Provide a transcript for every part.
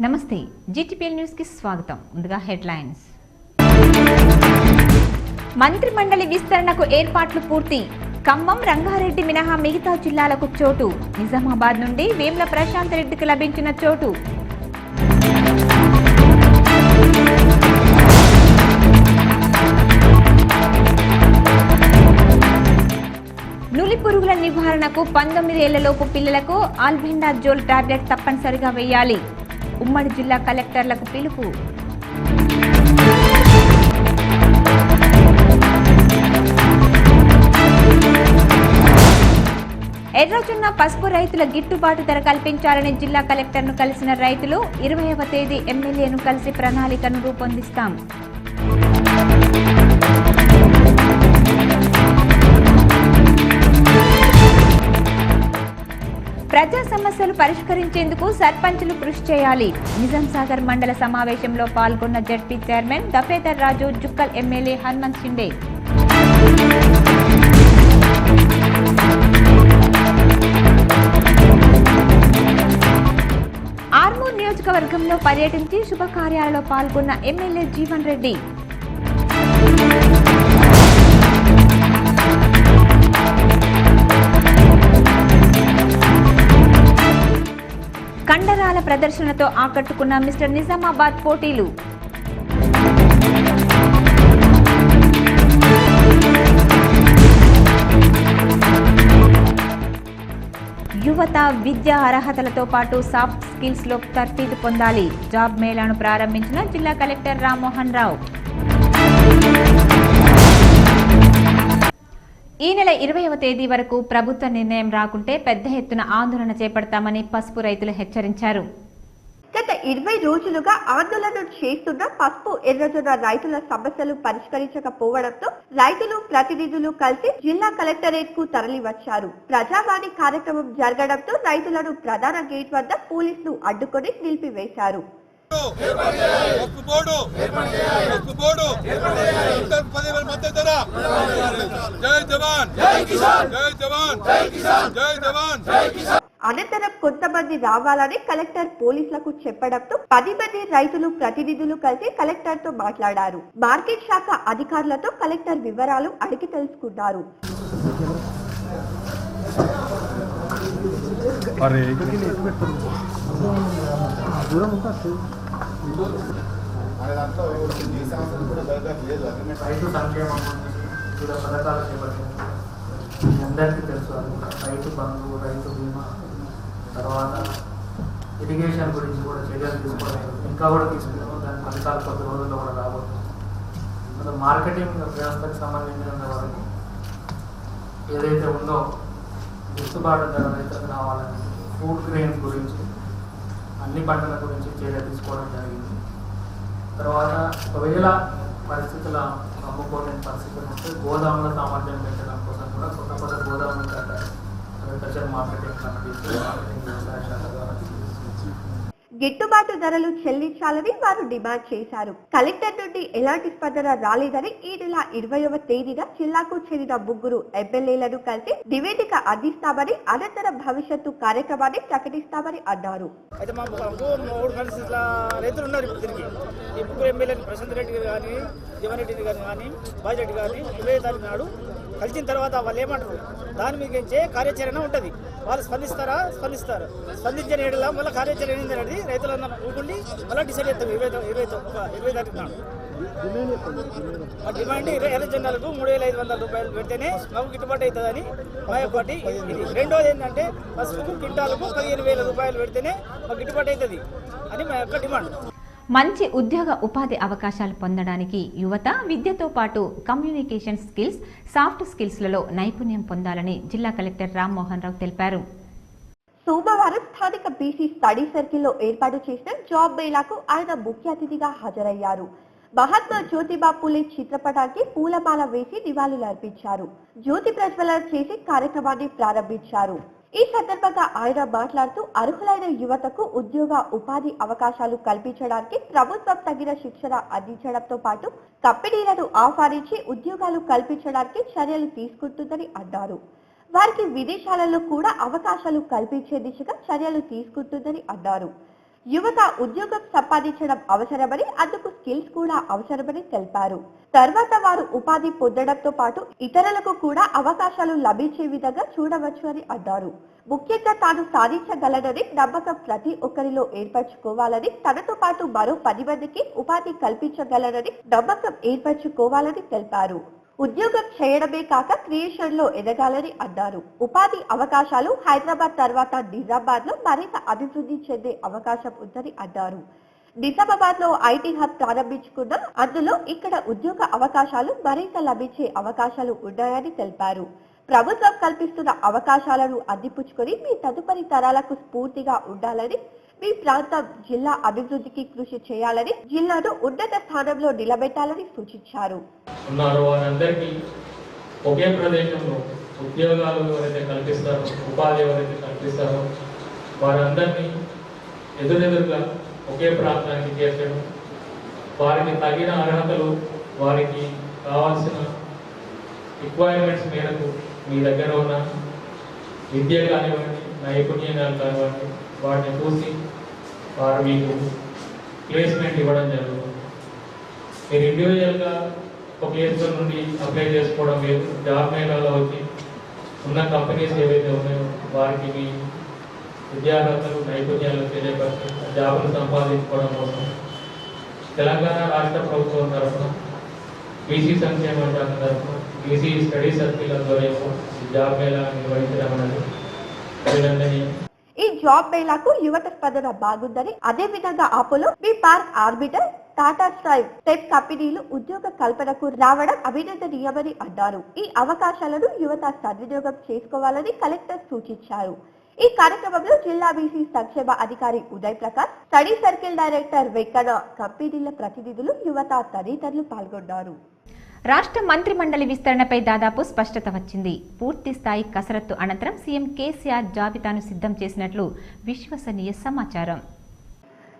నమస్తే GTPL news కి స్వాగతం. ముందుగా హెడ్లైన్స్. మంత్రి మండలి విస్తరణకు ఏర్పాట్లు పూర్తి. ఖమ్మం, రంగారెడ్డి మినహా మిగతా జిల్లాలకు చోటు. నిజామాబాద్ నుండి వేముల ప్రశాంత్ రెడ్డికి లభించిన చోటు. నులి పురుగుల నివారణకు 19 ఏళ్లలోపు పిల్లలకు ఆల్బెండాజోల్ టాబ్లెట్ తప్పనిసరిగా వేయాలి. ఉమ్మడి జిల్లా కలెక్టర్లకు పిలుపు. ఎర్రజొన్న పసుపు రైతుల గిట్టుబాటు ధర కల్పించాలని జిల్లా కలెక్టర్ను కలిసిన రైతులు 20వ తేదీ ఎమ్మెల్యేను కలిసి ప్రణాళికను రూపొందిస్తాం. ప్రజా సమస్యలు పరిష్కరించేందుకు సర్పంచులు కృషి చేయాలి. నిజాంసాగర్ మండల సమావేశంలో పాల్గొన్న జడ్పీ చైర్మన్ దఫేదర్ రాజు, జుక్కల్ ఎమ్మెల్యే హనుమంత్ షిండే. ఆర్మూర్ నియోజకవర్గంలో పర్యటించి శుభకార్యాలలో పాల్గొన్న ఎమ్మెల్యే జీవన్ రెడ్డి. కండరాల ప్రదర్శనతో ఆకట్టుకున్న మిస్టర్ నిజామాబాద్ పోటీలు. యువత విద్యా అర్హతలతో పాటు సాఫ్ట్ స్కిల్స్ లో తర్ఫీదు పొందాలి. జాబ్ మేళాను ప్రారంభించిన జిల్లా కలెక్టర్ రామ్మోహన్ రావు. ఈ నెల 20వ తేదీ వరకు ప్రభుత్వ నిర్ణయం రాకుంటే పెద్ద ఎత్తున ఆందోళన చేపడతామని పసుపు రైతులు హెచ్చరించారు. గత 20 రోజులుగా ఆందోళన చేస్తున్న పసుపు ఎర్రజొన్న రైతుల సమస్యలు పరిష్కరించకపోవడంతో రైతులు ప్రతినిధులు కలిసి జిల్లా కలెక్టరేట్ కు తరలి వచ్చారు. ప్రజావాణి కార్యక్రమం జరగడంతో రైతులను ప్రధాన గేట్ వద్ద పోలీసులు అడ్డుకొని నిలిపివేశారు. అనంతరం కొంతమంది రావాలని కలెక్టర్ పోలీసులకు చెప్పడంతో 10 మంది రైతులు ప్రతినిధులు కలిసి కలెక్టర్ తో మాట్లాడారు. మార్కెట్ శాఖ అధికారులతో కలెక్టర్ వివరాలు అడిగి తెలుసుకున్నారు. రైతు సంక్షేమం పథకాలు చేపట్టారు. అందరికీ తెలుసు. రైతు బంధు, రైతు బీమా, తర్వాత ఇరిగేషన్ గురించి కూడా చర్యలు తీసుకోవడం ఇంకా కూడా తీసుకున్నాము. దాని ఫలితాలు కొద్ది రోజుల్లో కూడా రాబోతుంది. మార్కెటింగ్ వ్యవస్థకు సంబంధించినంత వరకు ఏదైతే ఉందో గిట్టుబాటు ధర రైతులకు రావాలని ఫుడ్ గ్రెయిన్స్ గురించి అన్ని పంటల గురించి చర్య తీసుకోవడం జరిగింది. తర్వాత ఒకవేళ పరిస్థితుల అమ్ముకోలేని పరిస్థితులు వస్తే గోదాముల సామర్థ్యం పెంచడం కోసం కూడా కొత్త గోదాములు కట్టారు. అగ్రికల్చర్ మార్కెటింగ్ కమిటీ, మార్కెటింగ్ వ్యవసాయ శాఖ ద్వారా గిట్టుబాటు ధరలు చెల్లించాలని వారు డిమాండ్ చేశారు. కలెక్టర్ నుండి ఎలాంటి స్పందన రాలేదని ఈ నెల 20వ తేదీన జిల్లాకు చెందిన 3 ఎమ్మెల్యేలను కలిసి నివేదిక అందిస్తామని, అనంతరం భవిష్యత్తు కార్యక్రమాన్ని ప్రకటిస్తామని అన్నారు. అయితే మా 3 పరిస్థితుల రైతులు ఉన్నారు. ఇప్పుడు తిరిగి ఈ 3 ఎమ్మెల్యేలు ప్రశాంత్ రెడ్డి గారు కానీ, జీవన్ రెడ్డి గారు కానీ, బాజిరెడ్డి గారిని 20వ తారీఖు నాడు కలిసిన తర్వాత వాళ్ళు ఏమంటారు, దాని మీద కార్యాచరణ ఉంటుంది. వాళ్ళు స్పందిస్తారు. స్పందించిన ఏడులా మళ్ళీ కార్యాచరణ ఏంటనేది రైతులందరూ ఊరుకుండి మళ్ళీ డిసైడ్ చేస్తాం. 20 తారీఖు నాడు మా డిమాండ్ ఎర్రజొన్నలకు 3,500 రూపాయలు పెడితేనే మాకు గిట్టుబాటు అవుతుందని మా ఒకటి. రెండోది ఏంటంటే పసుపుకు క్వింటాలకు 15,000 రూపాయలు పెడితేనే మాకు గిట్టుబాటు అవుతుంది అని మా యొక్క డిమాండ్. మంచి ఉద్యోగ ఉపాధి అవకాశాలు పొందడానికి యువత విద్యతో పాటు కమ్యూనికేషన్ స్కిల్స్, సాఫ్ట్ స్కిల్స్లలో నైపుణ్యం పొందాలని జిల్లా కలెక్టర్ రామ్మోహన్ రావు తెలిపారు. సోమవారం స్థానిక బీసీ స్టడీ సర్కిల్లో ఏర్పాటు చేసిన జాబ్ మేళాకు ఆయన ముఖ్య అతిథిగా హాజరయ్యారు. మహాత్మా జ్యోతిబా పూలే చిత్రపటానికి పూలమాల వేసి నివాళులర్పించారు. జ్యోతి ప్రజ్వలన చేసి కార్యక్రమాన్ని ప్రారంభించారు. ఈ సందర్భంగా ఆయన మాట్లాడుతూ అర్హులైన యువతకు ఉద్యోగ ఉపాధి అవకాశాలు కల్పించడానికి ప్రభుత్వం తగిన శిక్షణ అందించడంతో పాటు కంపెనీలను ఆహ్వానించి ఉద్యోగాలు కల్పించడానికి చర్యలు తీసుకుంటుందని అన్నారు. వారికి విదేశాలలో కూడా అవకాశాలు కల్పించే దిశగా చర్యలు తీసుకుంటుందని అన్నారు. యువత ఉద్యోగం సంపాదించడం అవసరమని, అందుకు స్కిల్స్ కూడా అవసరమని తెలిపారు. తర్వాత వారు ఉపాధి పొందడంతో పాటు ఇతరులకు కూడా అవకాశాలు లభించే విధంగా చూడవచ్చు అని అన్నారు. ముఖ్యంగా తాను సాధించగలనని నమ్మకం ప్రతి ఒక్కరిలో ఏర్పరచుకోవాలని, తనతో పాటు మరో 10 మందికి ఉపాధి కల్పించగలనని నమ్మకం ఏర్పరచుకోవాలని తెలిపారు. ఉద్యోగం చేయడమే కాక క్రియేషన్ లో ఎదగాలని అన్నారు. ఉపాధి అవకాశాలు హైదరాబాద్ తర్వాత నిజామాబాద్ లో మరింత అభివృద్ధి చెందే అవకాశం ఉందని అన్నారు. నిజామాబాద్ లో ఐటీ హబ్ ప్రారంభించుకున్న అందులో ఇక్కడ ఉద్యోగ అవకాశాలు మరింత లభించే అవకాశాలు ఉన్నాయని తెలిపారు. ప్రభుత్వం కల్పిస్తున్న అవకాశాలను అందిపుచ్చుకొని మీ తదుపరి తరాలకు స్ఫూర్తిగా ఉండాలని, మీ ప్రాంతం జిల్లా అభివృద్ధికి కృషి చేయాలని, జిల్లాను ఉన్నత స్థానంలో నిలబెట్టాలని సూచించారు. వారందరికీ ఒకే ప్రదేశంలో ఉద్యోగాలు ఎవరైతే కల్పిస్తారో, ఉపాధి ఎవరైతే కల్పిస్తారో వారందరినీ ఎదురెదురుగా ఒకే ప్రాంతానికి చేర్చడం, వారికి తగిన అర్హతలు, వారికి కావాల్సిన రిక్వైర్మెంట్స్ మేరకు మీ దగ్గర ఉన్న విద్య కానివ్వండి, నైపుణ్యాలు కానివ్వండి, వాటిని చూసి వారు మీకు ప్లేస్మెంట్ ఇవ్వడం జరుగుతుంది. మీరు ఇండివిజువల్గా ఒక ప్లేస్లో నుండి అప్లై చేసుకోవడం లేదు. జాబ్ మేళాలో వచ్చి ఉన్న కంపెనీస్ ఏవైతే ఉన్నాయో వారికి మీ విద్యార్హతలు, నైపుణ్యాలు తెలియపరిచి జాబులు సంపాదించుకోవడం కోసం తెలంగాణ రాష్ట్ర ప్రభుత్వం తరఫున బీసీ సంక్షేమ శాఖ తరఫున బీసీ స్టడీ సర్కిల్ ఆధ్వర్యంలో జాబ్ మేళా నిర్వహించడం అనేది అభినందనీయం. ఈ జాబ్ మేళాకు యువత స్పందన బాగుందని, అదే విధంగా Apollo, B park orbiter, Tata sky tech కంపెనీలు ఉద్యోగ కల్పనకు రావడం అభినందనీయమని అన్నారు. ఈ అవకాశాలను యువత సద్వినియోగం చేసుకోవాలని కలెక్టర్ సూచించారు. ఈ కార్యక్రమంలో జిల్లా బీసీ సంక్షేమ అధికారి Uday Prakash, study circle director Venkanna, కంపెనీల ప్రతినిధులు, యువత తదితరులు పాల్గొన్నారు. రాష్ట్ర మంత్రిమండలి విస్తరణపై దాదాపు స్పష్టత వచ్చింది. పూర్తి స్థాయి కసరత్తు అనంతరం సీఎం కేసీఆర్ జాబితాను సిద్ధం చేసినట్లు విశ్వసనీయ సమాచారం.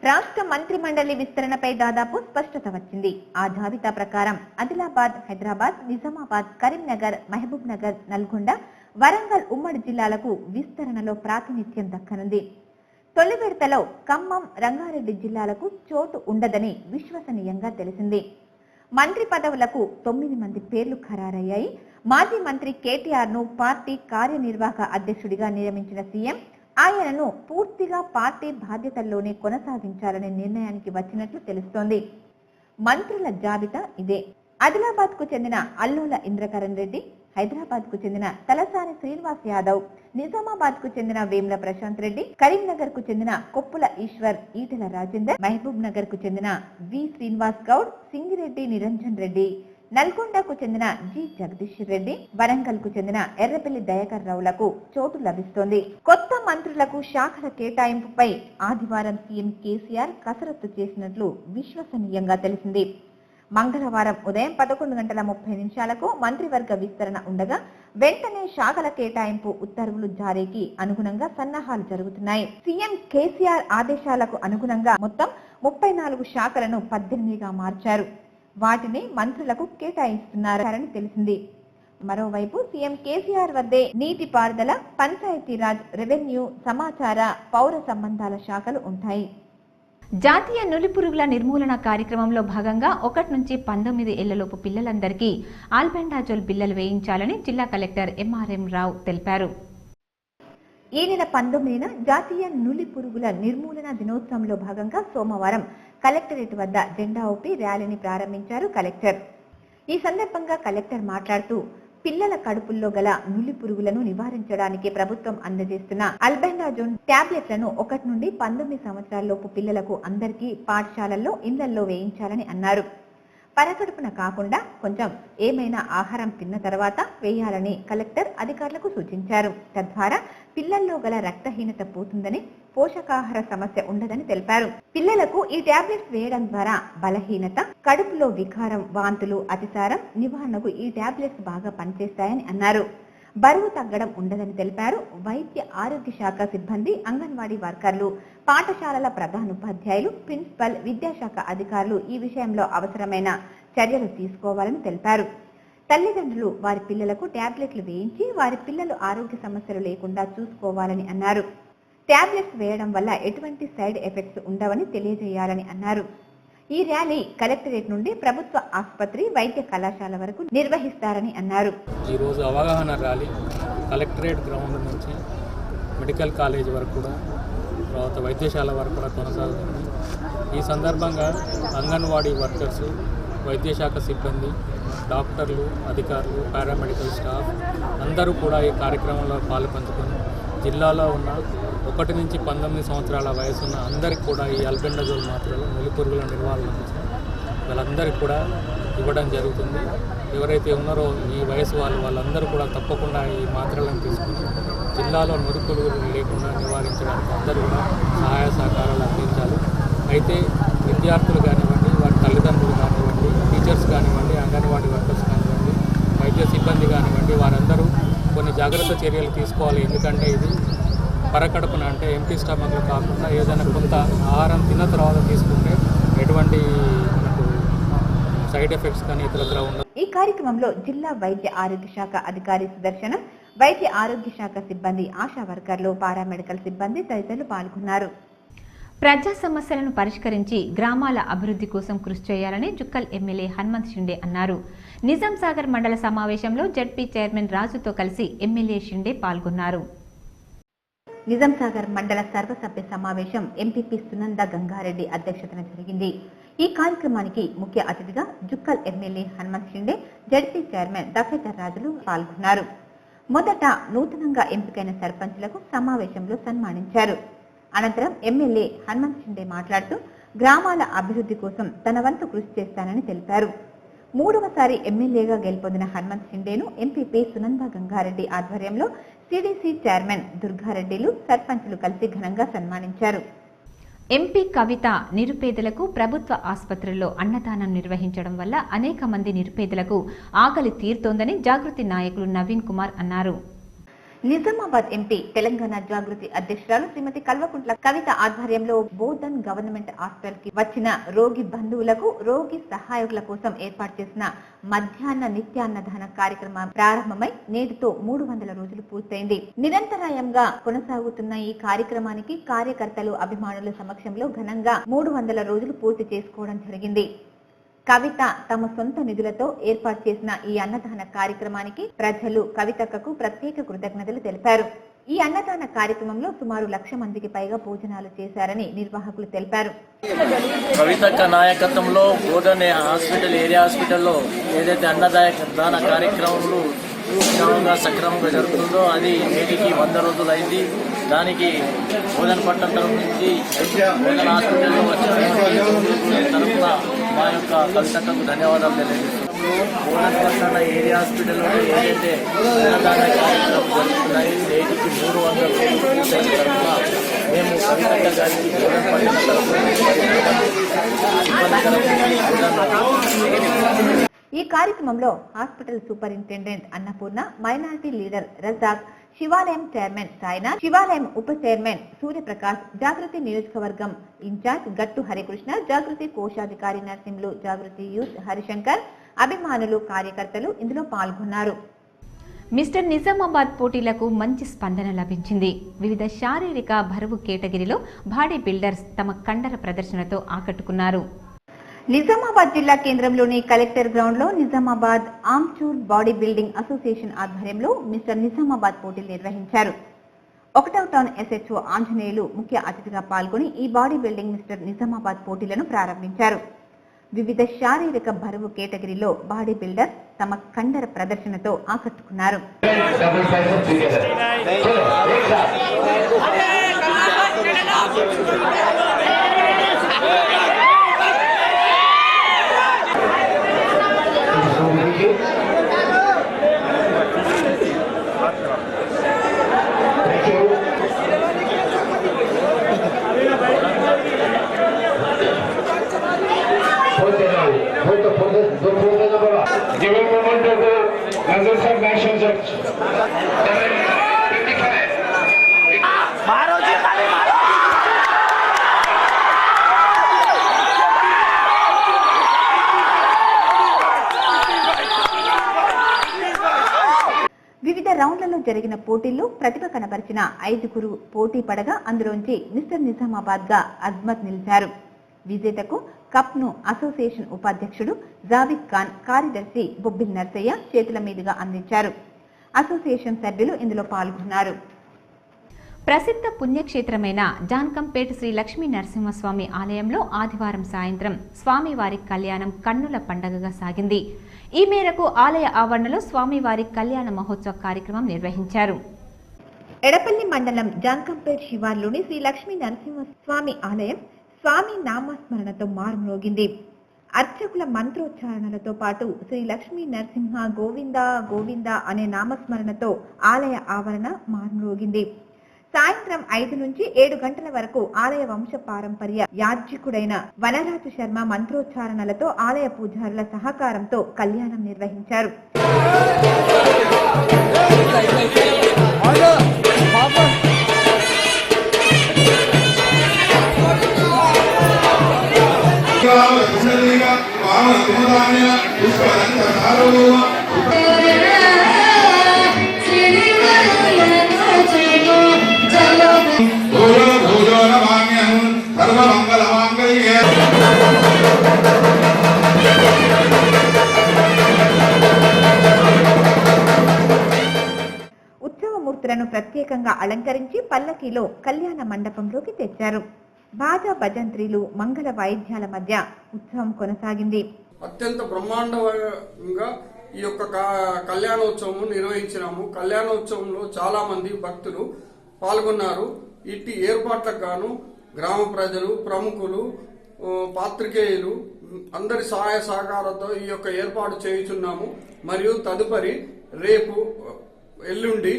రాష్ట్ర మంత్రిమండలి విస్తరణపై దాదాపు స్పష్టత వచ్చింది. ఆ జాబితా ప్రకారం ఆదిలాబాద్, హైదరాబాద్, నిజామాబాద్, కరీంనగర్, మహబూబ్ నగర్, నల్గొండ, వరంగల్ ఉమ్మడి జిల్లాలకు విస్తరణలో ప్రాతినిధ్యం దక్కనుంది. తొలి విడతలో ఖమ్మం, రంగారెడ్డి జిల్లాలకు చోటు ఉండదని విశ్వసనీయంగా తెలిసింది. మంత్రి పదవులకు 9 మంది పేర్లు ఖరారయ్యాయి. మాజీ మంత్రి కేటీఆర్ ను పార్టీ కార్యనిర్వాహక అధ్యక్షుడిగా నియమించిన సీఎం ఆయనను పూర్తిగా పార్టీ బాధ్యతల్లోనే కొనసాగించాలనే నిర్ణయానికి వచ్చినట్లు తెలుస్తోంది. మంత్రుల జాబితా ఇదే. ఆదిలాబాద్ కు చెందిన అల్లోల ఇంద్రకరణ్ రెడ్డి, హైదరాబాద్ కు చెందిన తలసాని శ్రీనివాస్ యాదవ్, నిజామాబాద్ కు చెందిన వేముల ప్రశాంత్ రెడ్డి, కరీంనగర్ కు చెందిన కొప్పుల ఈశ్వర్, ఈటెల రాజేందర్, మహబూబ్ నగర్ కు చెందిన వి శ్రీనివాస్ గౌడ్, సింగిరెడ్డి నిరంజన్ రెడ్డి, నల్గొండకు చెందిన జి జగదీష్ రెడ్డి, వరంగల్ కు చెందిన ఎర్రపల్లి దయాకర్ రావులకు చోటు లభిస్తోంది. కొత్త మంత్రులకు శాఖల కేటాయింపుపై ఆదివారం సీఎం కేసీఆర్ కసరత్తు చేసినట్లు విశ్వసనీయంగా తెలిసింది. మంగళవారం ఉదయం 11:30 మంత్రివర్గ విస్తరణ ఉండగా వెంటనే శాఖల కేటాయింపు ఉత్తర్వులు జారీకి అనుగుణంగా సన్నాహాలు జరుగుతున్నాయి. సీఎం కేసీఆర్ ఆదేశాలకు అనుగుణంగా మొత్తం 34 శాఖలను 18గా మార్చారు. వాటిని మంత్రులకు కేటాయిస్తున్నారని తెలిసింది. మరోవైపు సీఎం కేసీఆర్ వద్దే నీటిపారుదల, పంచాయతీరాజ్, రెవెన్యూ, సమాచార, పౌర సంబంధాల శాఖలు ఉంటాయి. జాతీయ నులిపురుగుల నిర్మూలన కార్యక్రమంలో భాగంగా 1 నుంచి 19 ఏళ్లలోపు పిల్లలందరికీ ఆల్బెండాజోల్ బిళ్లలు వేయించాలని జిల్లా కలెక్టర్ ఎంఆర్ఎం రావు తెలిపారు. ఈ నెల 19న జాతీయ నులిపురుగుల నిర్మూలన దినోత్సవంలో భాగంగా సోమవారం కలెక్టరేట్ వద్ద జెండా ఊపి ర్యాలీని ప్రారంభించారు కలెక్టర్. ఈ సందర్భంగా కలెక్టర్ మాట్లాడుతూ పిల్లల కడుపుల్లో గల నులి పురుగులను నివారించడానికి ప్రభుత్వం అందజేస్తున్న ఆల్బెండాజోల్ టాబ్లెట్లను 1 నుండి 19 సంవత్సరాలలోపు పిల్లలకు అందరికీ పాఠశాలల్లో, ఇళ్లల్లో వేయించాలని అన్నారు. పరకడుపున కాకుండా కొంచెం ఏమైనా ఆహారం తిన్న తర్వాత వేయాలని కలెక్టర్ అధికారులకు సూచించారు. తద్వారా పిల్లల్లో గల రక్తహీనత పోతుందని, పోషకాహార సమస్య ఉండదని తెలిపారు. పిల్లలకు ఈ టాబ్లెట్స్ వేయడం ద్వారా బలహీనత, కడుపులో వికారం, వాంతులు, అతిసారం నివారణకు ఈ టాబ్లెట్స్ బాగా పనిచేస్తాయని అన్నారు. బరువు తగ్గడం ఉండదని తెలిపారు. వైద్య ఆరోగ్య శాఖ సిబ్బంది, అంగన్వాడీ వర్కర్లు, పాఠశాలల ప్రధానోపాధ్యాయులు, ప్రిన్సిపల్, విద్యాశాఖ అధికారులు ఈ విషయంలో అవసరమైన చర్యలు తీసుకోవాలని తెలిపారు. తల్లిదండ్రులు వారి పిల్లలకు టాబ్లెట్లు వేయించి వారి పిల్లలు ఆరోగ్య సమస్యలు లేకుండా చూసుకోవాలని అన్నారు. టాబ్లెట్స్ వేయడం వల్ల ఎటువంటి సైడ్ ఎఫెక్ట్స్ ఉండవని తెలియజేయాలని అన్నారు. ఈ ర్యాలీ కలెక్టరేట్ నుండి ప్రభుత్వ ఆసుపత్రి, వైద్య కళాశాల వరకు నిర్వహిస్తారని అన్నారు. ఈరోజు అవగాహన ర్యాలీ కలెక్టరేట్ గ్రౌండ్ నుంచి మెడికల్ కాలేజ్ వరకు కూడా, తర్వాత వైద్యశాల వరకు కూడా కొనసాగుతుంది. ఈ సందర్భంగా అంగన్వాడీ వర్కర్స్, వైద్యశాఖ సిబ్బంది, డాక్టర్లు, అధికారులు, పారామెడికల్ స్టాఫ్ అందరూ కూడా ఈ కార్యక్రమంలో పాలుపంచుకొని జిల్లాలో ఉన్న 1 నుంచి 19 సంవత్సరాల వయసున్న అందరికీ కూడా ఈ అల్బెండజోల్ మాత్రలు నులిపురుగుల నిర్వహణ నుంచి వాళ్ళందరికీ కూడా ఇవ్వడం జరుగుతుంది. ఎవరైతే ఉన్నారో ఈ వయసు వాళ్ళందరూ కూడా తప్పకుండా ఈ మాత్రలను తీసుకుని జిల్లాలో నులిపురుగులు లేకుండా నివారించడానికి అందరూ కూడా సహాయ సహకారాలు అందించాలి. అయితే విద్యార్థులు కానివ్వండి, వారి తల్లిదండ్రులు కానివ్వండి, టీచర్స్ కానివ్వండి, అంగన్వాడీ వర్కర్స్ కానివ్వండి, వైద్య సిబ్బంది కానివ్వండి, వారందరూ కొన్ని జాగ్రత్త చర్యలు తీసుకోవాలి. ఎందుకంటే ఇది పరకడుపున అంటే ఎంటీ స్టమక్లో కాకుండా ఏదైనా కొంత ఆహారం తిన్న తర్వాత తీసుకుంటే ఎటువంటి మనకు సైడ్ ఎఫెక్ట్స్ కానీ ఇతరత్ర ఉండవు. ఈ కార్యక్రమంలో జిల్లా వైద్య ఆరోగ్య శాఖ అధికారి సుదర్శనం, వైద్య ఆరోగ్య శాఖ సిబ్బంది, ఆశా వర్కర్లు, పారామెడికల్ సిబ్బంది తదితరులు పాల్గొన్నారు. ప్రజా సమస్యలను పరిష్కరించి గ్రామాల అభివృద్ధి కోసం కృషి చేయాలని జుక్కల్ ఎమ్మెల్యే హనుమంత్ షిండే అన్నారు. నిజాం సాగర్ మండల సమావేశంలో జడ్పీ చైర్మన్ రాజుతో కలిసి ఎమ్మెల్యే షిండే పాల్గొన్నారు. నిజాం సాగర్ మండల సర్వసభ్య సమావేశం ఎంపీపీ సునంద గంగారెడ్డి అధ్యక్షతన జరిగింది. ఈ కార్యక్రమానికి ముఖ్య అతిథిగా Jukkal MLA Hanumanth Shinde, ZP chairman Dafedar రాజులు పాల్గొన్నారు. మొదట నూతనంగా ఎంపికైన సర్పంచ్లకు సమావేశంలో సన్మానించారు. అనంతరం ఎమ్మెల్యే హనుమంత్ షిండే మాట్లాడుతూ గ్రామాల అభివృద్ధి కోసం తన వంతు కృషి చేస్తానని తెలిపారు. 3వసారి ఎమ్మెల్యేగా గెలుపొందిన హనుమంత్ షిండేను ఎంపీపీ సునంద గంగారెడ్డి ఆధ్వర్యంలో సిడిసి చైర్మన్ దుర్గారెడ్డిలు, సర్పంచులు కలిసి ఘనంగా సన్మానించారు. ఎంపీ కవిత నిరుపేదలకు ప్రభుత్వ ఆసుపత్రుల్లో అన్నదానం నిర్వహించడం వల్ల అనేక మంది నిరుపేదలకు ఆకలి తీరుతోందని జాగృతి నాయకులు నవీన్ కుమార్ అన్నారు. నిజామాబాద్ ఎంపీ తెలంగాణ జాగృతి అధ్యక్షురాలు శ్రీమతి కల్వకుంట్ల కవిత ఆధ్వర్యంలో బోధన్ గవర్నమెంట్ హాస్పిటల్ కి వచ్చిన రోగి బంధువులకు, రోగి సహాయకుల కోసం ఏర్పాటు చేసిన మధ్యాహ్న నిత్యాన్నదాన కార్యక్రమం ప్రారంభమై నేటితో 300 రోజులు పూర్తయింది. నిరంతరాయంగా కొనసాగుతున్న ఈ కార్యక్రమానికి కార్యకర్తలు, అభిమానుల సమక్షంలో ఘనంగా 300 రోజులు పూర్తి చేసుకోవడం జరిగింది. కవిత తమ సొంత నిధులతో ఏర్పాటు చేసిన ఈ అన్నదాన కార్యక్రమానికి ప్రజలు కవితక్కకు ప్రత్యేక కృతజ్ఞతలు తెలిపారు. ఈ అన్నదాన కార్యక్రమంలో సుమారు 1,00,000 మందికి పైగా భోజనాలు చేశారని నిర్వాహకులు తెలిపారు. కవితక్క నాయకత్వంలో బోధన్ హాస్పిటల్, ఏరియా హాస్పిటల్లో ఏదైతే అన్నదాన కార్యక్రమంలో సక్రమంగా జరుగుతుందో అది నేటికి 100 రోజులు అయింది. దానికి బోధన్ పట్టణ తరఫు నుంచి బోధన్ హాస్పిటల్లో వచ్చిన తరఫున మా యొక్క కవితక్కకు ధన్యవాదాలు తెలియజేస్తున్నాము. బోధన్ పట్టణ ఏరియా హాస్పిటల్లో ఏదైతే అన్నదాన కార్యక్రమం జరుగుతున్నాయి నేటికి 300 రోజులు తరఫున మేము కవితక్క గారికి బోధన్ పట్టణ తరఫున ఈ కార్యక్రమంలో hospital superintendent Annapurna, minority leader Razak, శివాలయం చైర్మన్ సాయినాథ్, శివాలయం ఉప చైర్మన్ సూర్యప్రకాష్, జాగృతి నియోజకవర్గం ఇన్ఛార్జ్ గట్టు హరికృష్ణ, జాగృతి కోశాధికారి నర్సింహులు, జాగృతి యూత్ హరిశంకర్, అభిమానులు, కార్యకర్తలు ఇందులో పాల్గొన్నారు. మిస్టర్ నిజామాబాద్ పోటీలకు మంచి స్పందన లభించింది. వివిధ శారీరక బరువు కేటగిరీలో బాడీ బిల్డర్స్ తమ కండర ప్రదర్శనతో ఆకట్టుకున్నారు. నిజామాబాద్ జిల్లా కేంద్రంలోని కలెక్టర్ గ్రౌండ్ లో Nizamabad amchur body building association ఆధ్వర్యంలో మిస్టర్ నిజామాబాద్ పోటీలు నిర్వహించారు. 1వ టౌన్ ఎస్హెచ్ఓ ఆంజనేయులు ముఖ్య అతిథిగా పాల్గొని ఈ బాడీ బిల్డింగ్ మిస్టర్ నిజామాబాద్ పోటీలను ప్రారంభించారు. వివిధ శారీరక బరువు కేటగిరీలో బాడీ బిల్డర్ తమ కండర ప్రదర్శనతో ఆకట్టుకున్నారు. వివిధ రౌండ్లలో జరిగిన పోటీల్లో ప్రతిభ కనబరిచిన 5 పోటీ పడగా అందులోంచి మిస్టర్ నిజామాబాద్ గా అజ్మత్ నిలిచారు. విజేతకు కప్ ను అసోసియేషన్ ఉపాధ్యక్షుడు జావిద్ ఖాన్, కార్యదర్శి బొబ్బిల్ నర్సయ్య చేతుల మీదుగా అందించారు. అసోసియేషన్ సభ్యులు ఇందులో పాల్గొన్నారు. ప్రసిద్ధ పుణ్యక్షేత్రమైన జాన్కంపేట్ శ్రీ లక్ష్మీ నరసింహస్వామి ఆలయంలో ఆదివారం సాయంత్రం స్వామివారి కళ్యాణం కన్నుల పండగగా సాగింది. ఈ మేరకు ఆలయ ఆవరణలో స్వామివారి కళ్యాణ మహోత్సవ కార్యక్రమం నిర్వహించారు. ఎడపల్లి మండలం జాన్కంపేట్ శివార్లోని శ్రీ లక్ష్మీ నరసింహస్వామి ఆలయం స్వామి నామస్మరణతో మారుమ్రోగింది. అర్చకుల మంత్రోచ్చారణలతో పాటు శ్రీ లక్ష్మీ నరసింహ గోవింద గోవింద అనే నామస్మరణతో ఆలయ ఆవరణ మారుమ్రోగింది. సాయంత్రం 5 నుంచి 7 గంటల వరకు ఆలయ వంశ పారంపర్య యాజ్ఞికుడైన వనరాజు శర్మ మంత్రోచ్చారణలతో ఆలయ పూజారుల సహకారంతో కళ్యాణం నిర్వహించారు. ఉత్సవమూర్తులను ప్రత్యేకంగా అలంకరించి పల్లకీలో కళ్యాణ మండపంలోకి తెచ్చారు. బాజా భజంత్రీలు, మంగళ వాయిద్యాల మధ్య ఉత్సవం కొనసాగింది. అత్యంత బ్రహ్మాండంగా ఈ యొక్క కళ్యాణోత్సవం నిర్వహించినాము. కళ్యాణోత్సవంలో చాలా మంది భక్తులు పాల్గొన్నారు. ఇట్టి ఏర్పాట్లకు గాను గ్రామ ప్రజలు, ప్రముఖులు, పాత్రికేయులు అందరి సహాయ సహకారంతో ఈ యొక్క ఏర్పాటు చేయుచున్నాము. మరియు తదుపరి రేపు ఎల్లుండి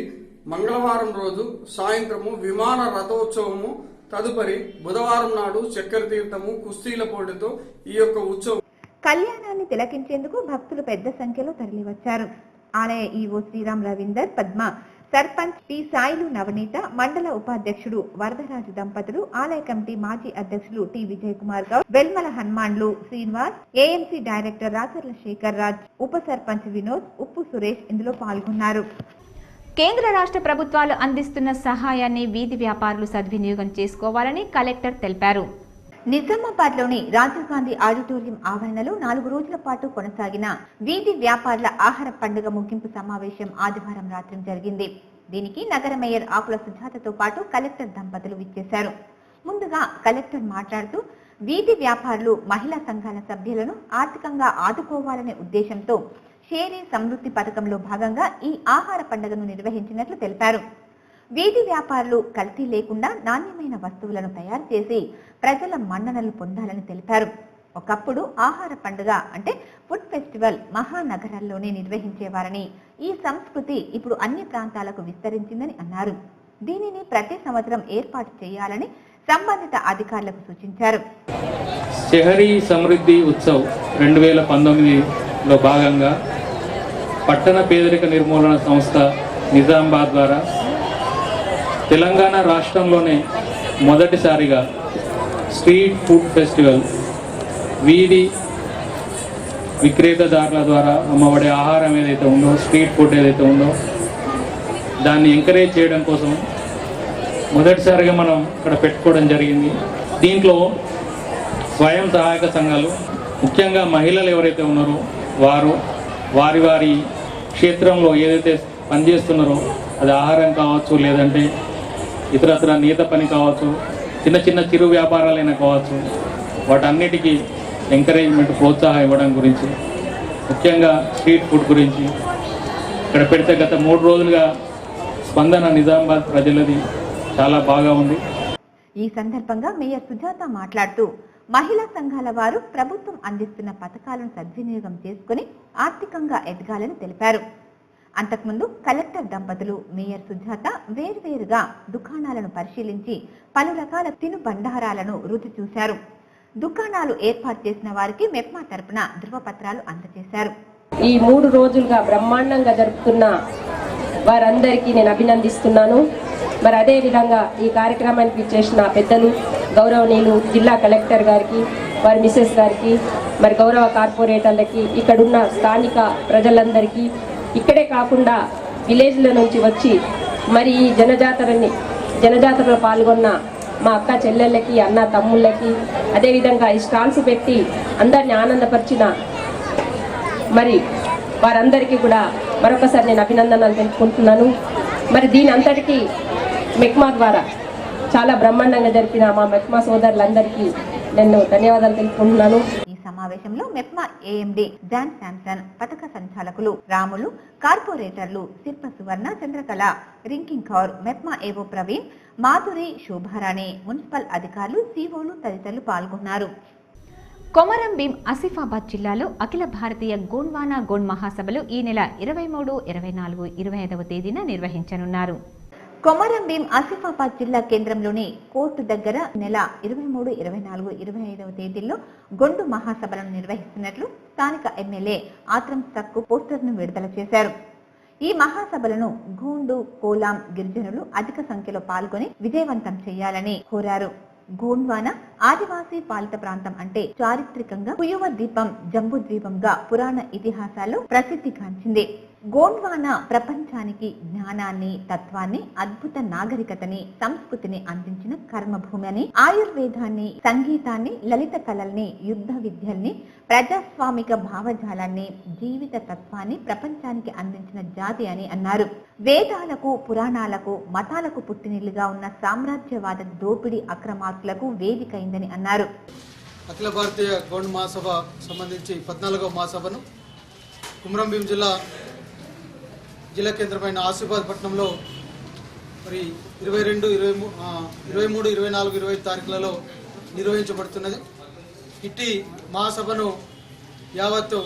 మంగళవారం రోజు సాయంత్రము విమాన రథోత్సవము, తదుపరి బుధవారం నాడు చక్కెర తీర్థము, కుస్తీల పోటీతో ఈ యొక్క ఉత్సవం కళ్యాణాన్ని తిలకించేందుకు భక్తులు పెద్ద సంఖ్యలో తరలివచ్చారు. ఆలయ ఈవో శ్రీరామ్ రవీందర్, పద్మ, సర్పంచ్ పి సాయిలు నవనీత, మండల ఉపాధ్యక్షుడు వరదరాజు దంపతులు, ఆలయ కమిటీ మాజీ అధ్యక్షులు T Vijay Kumar Goud, Velmala Hanumanlu Srinivas, AMC director Racharla Shekhar Raj, ఉప సర్పంచ్ వినోద్, ఉప్పు సురేష్ ఇందులో పాల్గొన్నారు. కేంద్ర రాష్ట్ర ప్రభుత్వాలు అందిస్తున్న సహాయాన్ని వీధి వ్యాపారులు సద్వినియోగం చేసుకోవాలని కలెక్టర్ తెలిపారు. నిజామాబాద్లోని రాజీవ్ గాంధీ ఆడిటోరియం ఆవరణలో 4 రోజుల పాటు కొనసాగిన వీధి వ్యాపారుల ఆహార పండుగ ముగింపు సమావేశం ఆదివారం రాత్రి జరిగింది. దీనికి నగర మేయర్ ఆకుల సుజాతతో పాటు కలెక్టర్ దంపతులు విచ్చేశారు. ముందుగా కలెక్టర్ మాట్లాడుతూ వీధి వ్యాపారులు, మహిళా సంఘాల సభ్యులను ఆర్థికంగా ఆదుకోవాలనే ఉద్దేశంతో షేరీ సమృద్ధి పథకంలో భాగంగా ఈ ఆహార పండుగను నిర్వహించినట్లు తెలిపారు. వీధి వ్యాపారులు కల్తీ లేకుండా నాణ్యమైన వస్తువులను తయారు చేసి ప్రజల మన్ననలు పొందాలని తెలిపారు. ఒకప్పుడు ఆహార పండుగ అంటే ఫుడ్ ఫెస్టివల్ మహానగరాల్లోనే నిర్వహించేవారని, ఈ సంస్కృతి ఇప్పుడు అన్ని ప్రాంతాలకు విస్తరించిందని అన్నారు. దీనిని ప్రతి సంవత్సరం ఏర్పాటు చేయాలని సంబంధిత అధికారులకు సూచించారు. షహరీ సమృద్ధి ఉత్సవ్ 2019లో భాగంగా పట్టణ పేదరిక నిర్మూలన సంస్థ నిజామాబాద్ ద్వారా తెలంగాణ రాష్ట్రంలోనే మొదటిసారిగా స్ట్రీట్ ఫుడ్ ఫెస్టివల్, వీధి విక్రేతదారుల ద్వారా అమ్మబడే ఆహారం ఏదైతే ఉందో, స్ట్రీట్ ఫుడ్ ఏదైతే ఉందో దాన్ని ఎంకరేజ్ చేయడం కోసం మొదటిసారిగా మనం ఇక్కడ పెట్టుకోవడం జరిగింది. దీంట్లో స్వయం సహాయక సంఘాలు, ముఖ్యంగా మహిళలు ఎవరైతే ఉన్నారో వారు వారి వారి క్షేత్రంలో ఏదైతే పనిచేస్తున్నారో, అది ఆహారం కావచ్చు, లేదంటే ఇతరత్ర నేత పని కావచ్చు, చిన్న చిన్న చిరు వ్యాపారాలైనా కావచ్చు, వాటన్నిటికీ ఎంకరేజ్మెంట్, ప్రోత్సాహం ఇవ్వడం గురించి, ముఖ్యంగా స్ట్రీట్ ఫుడ్ గురించి ఇక్కడ పెడితే గత 3 రోజులుగా స్పందన నిజామాబాద్ ప్రజలది చాలా బాగా ఉంది. ఈ సందర్భంగా మేయర్ సుజాత మాట్లాడుతూ మహిళా సంఘాల వారు ప్రభుత్వం అందిస్తున్న పథకాలను సద్వినియోగం చేసుకుని ఆర్థికంగా ఎదగాలని తెలిపారు. అంతకుముందు కలెక్టర్ దంపతులు, మేయర్ సుజాత వేర్వేరుగా దుకాణాలను పరిశీలించి పలు రకాల తిను బండారాలను రుచి చూశారు. దుకాణాలు ఏర్పాటు చేసిన వారికి మెప్మా తరపున ధృవపత్రాలు అందజేశారు. ఈ 3 రోజులుగా బ్రహ్మాండంగా జరుపుతున్న వారందరికీ నేను అభినందిస్తున్నాను. మరి అదే విధంగా ఈ కార్యక్రమానికి చేసిన పెద్దలు, గౌరవనీయులు జిల్లా కలెక్టర్ గారికి, వారి మిసెస్ గారికి, మరి గౌరవ కార్పొరేటర్లకి, ఇక్కడున్న స్థానిక ప్రజలందరికీ, ఇక్కడే కాకుండా విలేజ్ల నుంచి వచ్చి మరి ఈ జనజాతరలో పాల్గొన్న మా అక్క చెల్లెళ్ళకి, అన్న తమ్ముళ్ళకి, అదేవిధంగా ఈ స్టాల్స్ పెట్టి అందరిని ఆనందపరిచిన మరి వారందరికీ కూడా మరొకసారి నేను అభినందనలు తెలుపుకుంటున్నాను. మరి దీని అంతటికీ మెక్మా ద్వారా చాలా బ్రహ్మాండంగా జరిపిన మా మెక్మా సోదరులందరికీ నేను ధన్యవాదాలు తెలుపుకుంటున్నాను. ఈ సమావేశంలో మెప్మా ఏఎండి జాన్ శాంసన్, పథక సంచాలకులు రాములు, కార్పొరేటర్లు శిల్ప సువర్ణ, చంద్రకళ, రింకింగ్ కౌర్, మెప్మా ఏవో ప్రవీణ్, మాధురి, శోభారాణి, మున్సిపల్ అధికారులు, సిఓలు తదితరులు పాల్గొన్నారు. కొమరం భీం ఆసిఫాబాద్ జిల్లాలో అఖిల భారతీయ గోండ్వానా గోండ్ మహాసభలు ఈ నెల 23, 24, 25వ తేదీన నిర్వహించనున్నారు. కొమరం భీం ఆసిఫాబాద్ జిల్లా కేంద్రంలోని కోర్టు దగ్గర నెల 23, 24, 25వ తేదీల్లో గొండు మహాసభలను నిర్వహిస్తున్నట్లు స్థానిక ఎమ్మెల్యే ఆత్రం సక్కు పోస్టర్ను విడుదల చేశారు. ఈ మహాసభలను గోండు, కోలాం గిరిజనులు అధిక సంఖ్యలో పాల్గొని విజయవంతం చేయాలని కోరారు. గోండ్వానా ఆదివాసీ పాలిత ప్రాంతం అంటే చారిత్రకంగా కుయువ ద్వీపం, జంబూ ద్వీపంగా పురాణ ఇతిహాసాల్లో ప్రసిద్ధిగాంచింది. గోండ్వానా ప్రపంచానికి జ్ఞానాన్ని, తత్వాన్ని, అద్భుత నాగరికతని, సంస్కృతిని అందించిన కర్మభూమి అని, ఆయుర్వేదాన్ని, సంగీతాన్ని, లలిత కళల్ని, యుద్ధ విద్యల్ని, ప్రజాస్వామిక భావజాలాన్ని, జీవిత తత్వాన్ని ప్రపంచానికి అందించిన జాతి అని అన్నారు. వేదాలకు, పురాణాలకు, మతాలకు పుట్టినిల్లుగా ఉన్న సామ్రాజ్యవాద దోపిడీ అక్రమార్కులకు వేదికైందని అన్నారు. అఖిల భారతీయ గోండ్ మహాసభ సంబంధించి 14వ మహాసభను కొమరం భీం జిల్లా కేంద్రమైన ఆసిఫాబాద్ పట్టణంలో మరి 22, 23, 24, 25 తారీఖులలో నిర్వహించబడుతున్నది. ఇట్టి మహాసభను యావత్తు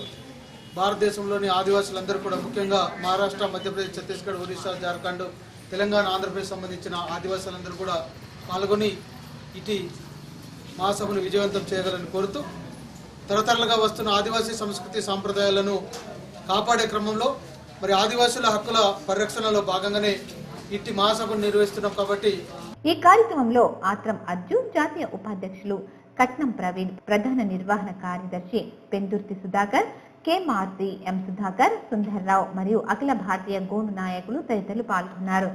భారతదేశంలోని ఆదివాసులందరూ కూడా, ముఖ్యంగా మహారాష్ట్ర, మధ్యప్రదేశ్, ఛత్తీస్గఢ్, ఒరిస్సా, జార్ఖండ్, తెలంగాణ, ఆంధ్రప్రదేశ్ సంబంధించిన ఆదివాసులందరూ కూడా పాల్గొని ఇటీ మహాసభను విజయవంతం చేయగలని కోరుతూ, తరతరాలుగా వస్తున్న ఆదివాసీ సంస్కృతి సాంప్రదాయాలను కాపాడే క్రమంలో మరి ఆదివాసుల హక్కుల పరిరక్షణలో భాగంగానే ఇట్టి మహాసభను నిర్వహిస్తున్నాం. కాబట్టి ఈ కార్యక్రమంలో ఆత్రం అర్జున్, జాతీయ ఉపాధ్యక్షులు కట్నం ప్రవీణ్, ప్రధాన నిర్వహణ కార్యదర్శి పెందుర్తి సుధాకర్, కె మారుతి, ఎం సుధాకర్, సుందర్రావు మరియు అఖిల భారతీయ గోండు నాయకులు తదితరులు పాల్గొన్నారు.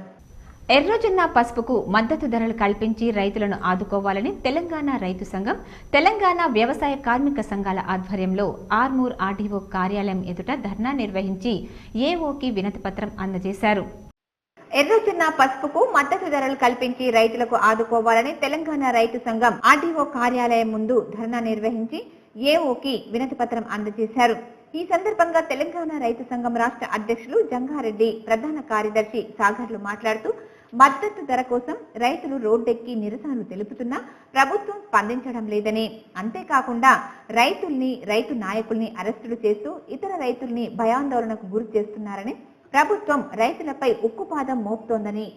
ఎర్రజొన్న పసుపుకు మద్దతు ధరలు కల్పించి రైతులను ఆదుకోవాలని తెలంగాణ రైతు సంఘం, తెలంగాణ వ్యవసాయ కార్మిక సంఘాల ఆధ్వర్యంలో ఆర్మూర్ ఆర్డీఓ కార్యాలయం ఎదుట ధర్నా నిర్వహించి ఏఓకి వినతిపత్రం అందజేశారు. ఎర్రజొన్న పసుపుకు మద్దతు ధరలు కల్పించి రైతులకు ఆదుకోవాలని తెలంగాణ రైతు సంఘం ఆర్డీఓ కార్యాలయం ముందు ధర్నా నిర్వహించి ఏఓకి వినతిపత్రం అందజేశారు. ఈ సందర్భంగా తెలంగాణ రైతు సంఘం రాష్ట్ర అధ్యక్షులు జంగారెడ్డి, ప్రధాన కార్యదర్శి సాగర్లు మాట్లాడుతూ, మద్దతు ధర కోసం రైతులు రోడ్డెక్కి నిరసనలు తెలుపుతున్నా ప్రభుత్వం స్పందించడం లేదని, అంతేకాకుండా రైతుల్ని, రైతు నాయకుల్ని అరెస్టులు చేస్తూ ఇతర రైతుల్ని భయాందోళనకు గురి చేస్తున్నారని, ప్రభుత్వం రైతులపై ఉక్కుపాదం మోపుతోందని,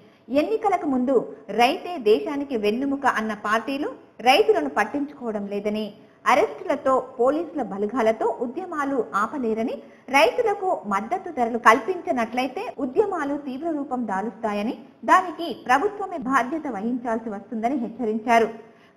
ఎన్నికలకు ముందు రైతే దేశానికి వెన్నుముక అన్న పార్టీలు రైతులను పట్టించుకోవడం లేదని, అరెస్టులతో, పోలీసుల బలగాలతో ఉద్యమాలు ఆపలేరని, రైతులకు మద్దతు ధరలు కల్పించినట్లయితే ఉద్యమాలు తీవ్ర రూపం దాలుస్తాయని, దానికి ప్రభుత్వమే బాధ్యత వహించాల్సి వస్తుందని హెచ్చరించారు.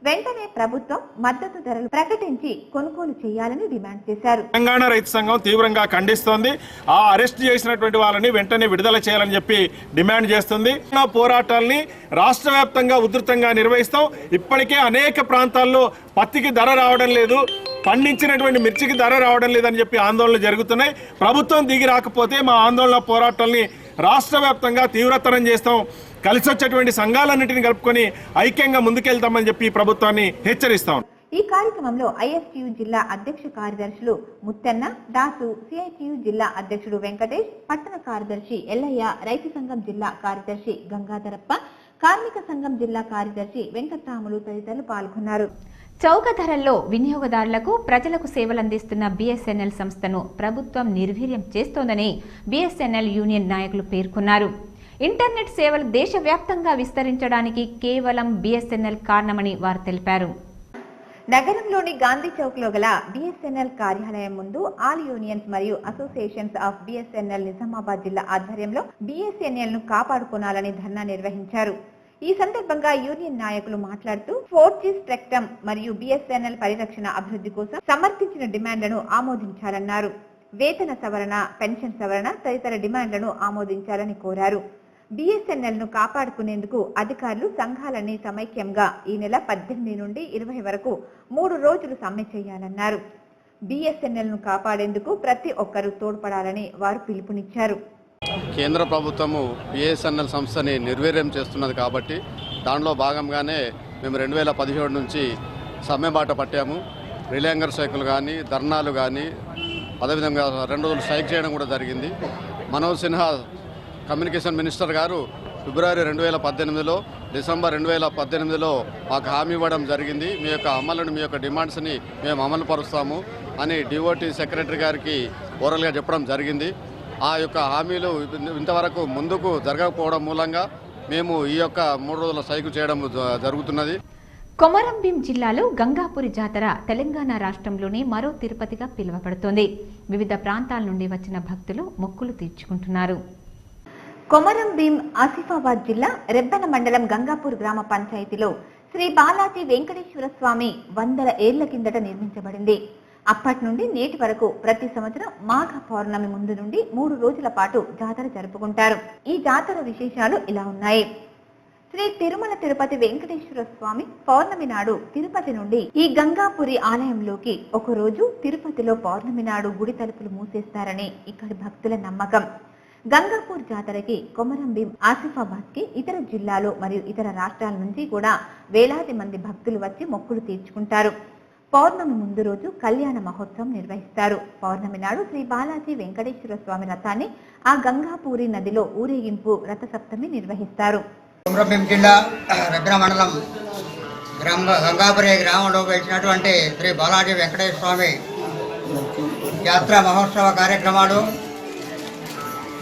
వెంటనే ప్రభుత్వం మద్దతు ధరలు ప్రకటించి కొనుగోలు చేయాలని డిమాండ్ చేశారు. తెలంగాణ రైతు సంఘం తీవ్రంగా ఖండిస్తోంది. ఆ అరెస్ట్ చేసినటువంటి వాళ్ళని వెంటనే విడుదల చేయాలని చెప్పి డిమాండ్ చేస్తుంది. పోరాటాలని రాష్ట్ర వ్యాప్తంగా ఉధృతంగా నిర్వహిస్తాం. ఇప్పటికే అనేక ప్రాంతాల్లో పత్తికి ధర రావడం లేదు, పండించినటువంటి మిర్చికి ధర రావడం లేదని చెప్పి ఆందోళనలు జరుగుతున్నాయి. ప్రభుత్వం దిగి రాకపోతే మా ఆందోళన పోరాటాలని రాష్ట్ర వ్యాప్తంగా తీవ్రతరం చేస్తాం. కలిసి వచ్చేటువంటి సంఘాలన్నింటినీ కలుపుకొని ఐక్యంగా ముందుకెళ్తామని చెప్పి ప్రభుత్వాన్ని హెచ్చరిస్తాం. ఈ కార్యక్రమంలో ఐఎఫ్టియు జిల్లా అధ్యక్ష కార్యదర్శులు ముత్తన్న, దాసు, సిఐటియు జిల్లా అధ్యక్షుడు వెంకటేష్, పట్టణ కార్యదర్శి ఎల్లయ్య, రైతు సంఘం జిల్లా కార్యదర్శి గంగాధరప్ప, కార్మిక సంఘం జిల్లా కార్యదర్శి వెంకట్రాములు తదితరులు పాల్గొన్నారు. చౌక ధరల్లో వినియోగదారులకు, ప్రజలకు సేవలందిస్తున్న బిఎస్ఎన్ఎల్ సంస్థను ప్రభుత్వం నిర్వీర్యం చేస్తోందని బిఎస్ఎన్ఎల్ యూనియన్ నాయకులు పేర్కొన్నారు. ఇంటర్నెట్ సేవలు దేశవ్యాప్తంగా విస్తరించడానికి కేవలం బిఎస్ఎన్ఎల్ కారణమని వారు తెలిపారు. నగరంలోని గాంధీ చౌక్ లో గల బిఎస్ఎన్ఎల్ కార్యాలయం ముందు ఆల్ యూనియన్స్ మరియు అసోసియేషన్స్ ఆఫ్ బిఎస్ఎన్ఎల్ నిజామాబాద్ జిల్లా ఆధ్వర్యంలో బిఎస్ఎన్ఎల్ ను కాపాడుకోనాలని ధర్నా నిర్వహించారు. ఈ సందర్భంగా యూనియన్ నాయకులు మాట్లాడుతూ 4G స్పెక్ట్రమ్ మరియు బిఎస్ఎన్ఎల్ పరిరక్షణ అభివృద్ధి కోసం సమర్థించిన డిమాండ్లను ఆమోదించాలన్నారు. వేతన సవరణ, పెన్షన్ సవరణ తదితర డిమాండ్లను ఆమోదించాలని కోరారు. BSNL ను కాపాడుకునేందుకు అధికారులు, సంఘాలన్నీ సమైక్యంగా ఈ నెల 18 నుండి 20 వరకు 3 రోజులు సమ్మె చేయాలన్నారు. BSNL ను కాపాడేందుకు ప్రతి ఒక్కరూ తోడ్పడాలని వారు పిలుపునిచ్చారు. కేంద్ర ప్రభుత్వము BSNL సంస్థని నిర్వీర్యం చేస్తున్నది కాబట్టి దానిలో భాగంగానే మేము 2017 నుంచి సమ్మె బాట పట్టాము. రిలయంగర్ సైకిల్ కానీ, ధర్నాలు కానీ, అదేవిధంగా 2 రోజులు స్ట్రైక్ చేయడం కూడా జరిగింది. మనోజ్ సిన్హా కమ్యూనికేషన్ మినిస్టర్ గారు ఫిబ్రవరి 2018లో, డిసెంబర్ 2018లో మాకు హామీ ఇవ్వడం జరిగింది. మీ యొక్క అమలుని, మీ యొక్క డిమాండ్స్ని మేము అమలు పరుస్తాము అని DOT సెక్రటరీ గారికి ఓరల్గా చెప్పడం జరిగింది. ఆ యొక్క హామీలు ఇంతవరకు ముందుకు జరగకపోవడం మూలంగా మేము ఈ యొక్క 3 రోజుల స్ట్రైక్ చేయడం జరుగుతున్నది. కొమరంభీం జిల్లాలో గంగాపురి జాతర తెలంగాణ రాష్ట్రంలోనే మరో తిరుపతిగా పిలువబడుతోంది. వివిధ ప్రాంతాల నుండి వచ్చిన భక్తులు మొక్కులు తీర్చుకుంటున్నారు. కొమరంభీం ఆసిఫాబాద్ జిల్లా రెబ్బెన మండలం గంగాపూర్ గ్రామ పంచాయతీలో శ్రీ బాలాజీ వెంకటేశ్వర స్వామి 100 ఏళ్ల కిందట నిర్మించబడింది. అప్పటి నుండి నేటి వరకు ప్రతి సంవత్సరం మాఘ పౌర్ణమి ముందు నుండి 3 రోజుల పాటు జాతర జరుపుకుంటారు. ఈ జాతర విశేషాలు ఇలా ఉన్నాయి. శ్రీ తిరుమల తిరుపతి వెంకటేశ్వర స్వామి పౌర్ణమి నాడు తిరుపతి నుండి ఈ గంగాపురి ఆలయంలోకి ఒకరోజు తిరుపతిలో పౌర్ణమి నాడు గుడి తలుపులు మూసేస్తారని ఇక్కడి భక్తుల నమ్మకం. గంగాపూర్ జాతరకి కొమరంభీం, ఆసిఫాబాద్ కి ఇతర జిల్లాలు మరియు ఇతర రాష్ట్రాల నుంచి కూడా వేలాది మంది భక్తులు వచ్చి మొక్కులు తీర్చుకుంటారు. పౌర్ణమి ముందు రోజు కళ్యాణ మహోత్సవం నిర్వహిస్తారు. పౌర్ణమి నాడు శ్రీ బాలాజీ వెంకటేశ్వర స్వామి రథాన్ని ఆ గంగాపూరి నదిలో ఊరేగింపు రథసప్తమి నిర్వహిస్తారు. కొమరంభీం జిల్లా రెబ్బెన మండలం గంగాపురి గ్రామంలో వెలిసినటువంటి శ్రీ బాలాజీ వెంకటేశ్వర స్వామి యాత్రా మహోత్సవ కార్యక్రమాలు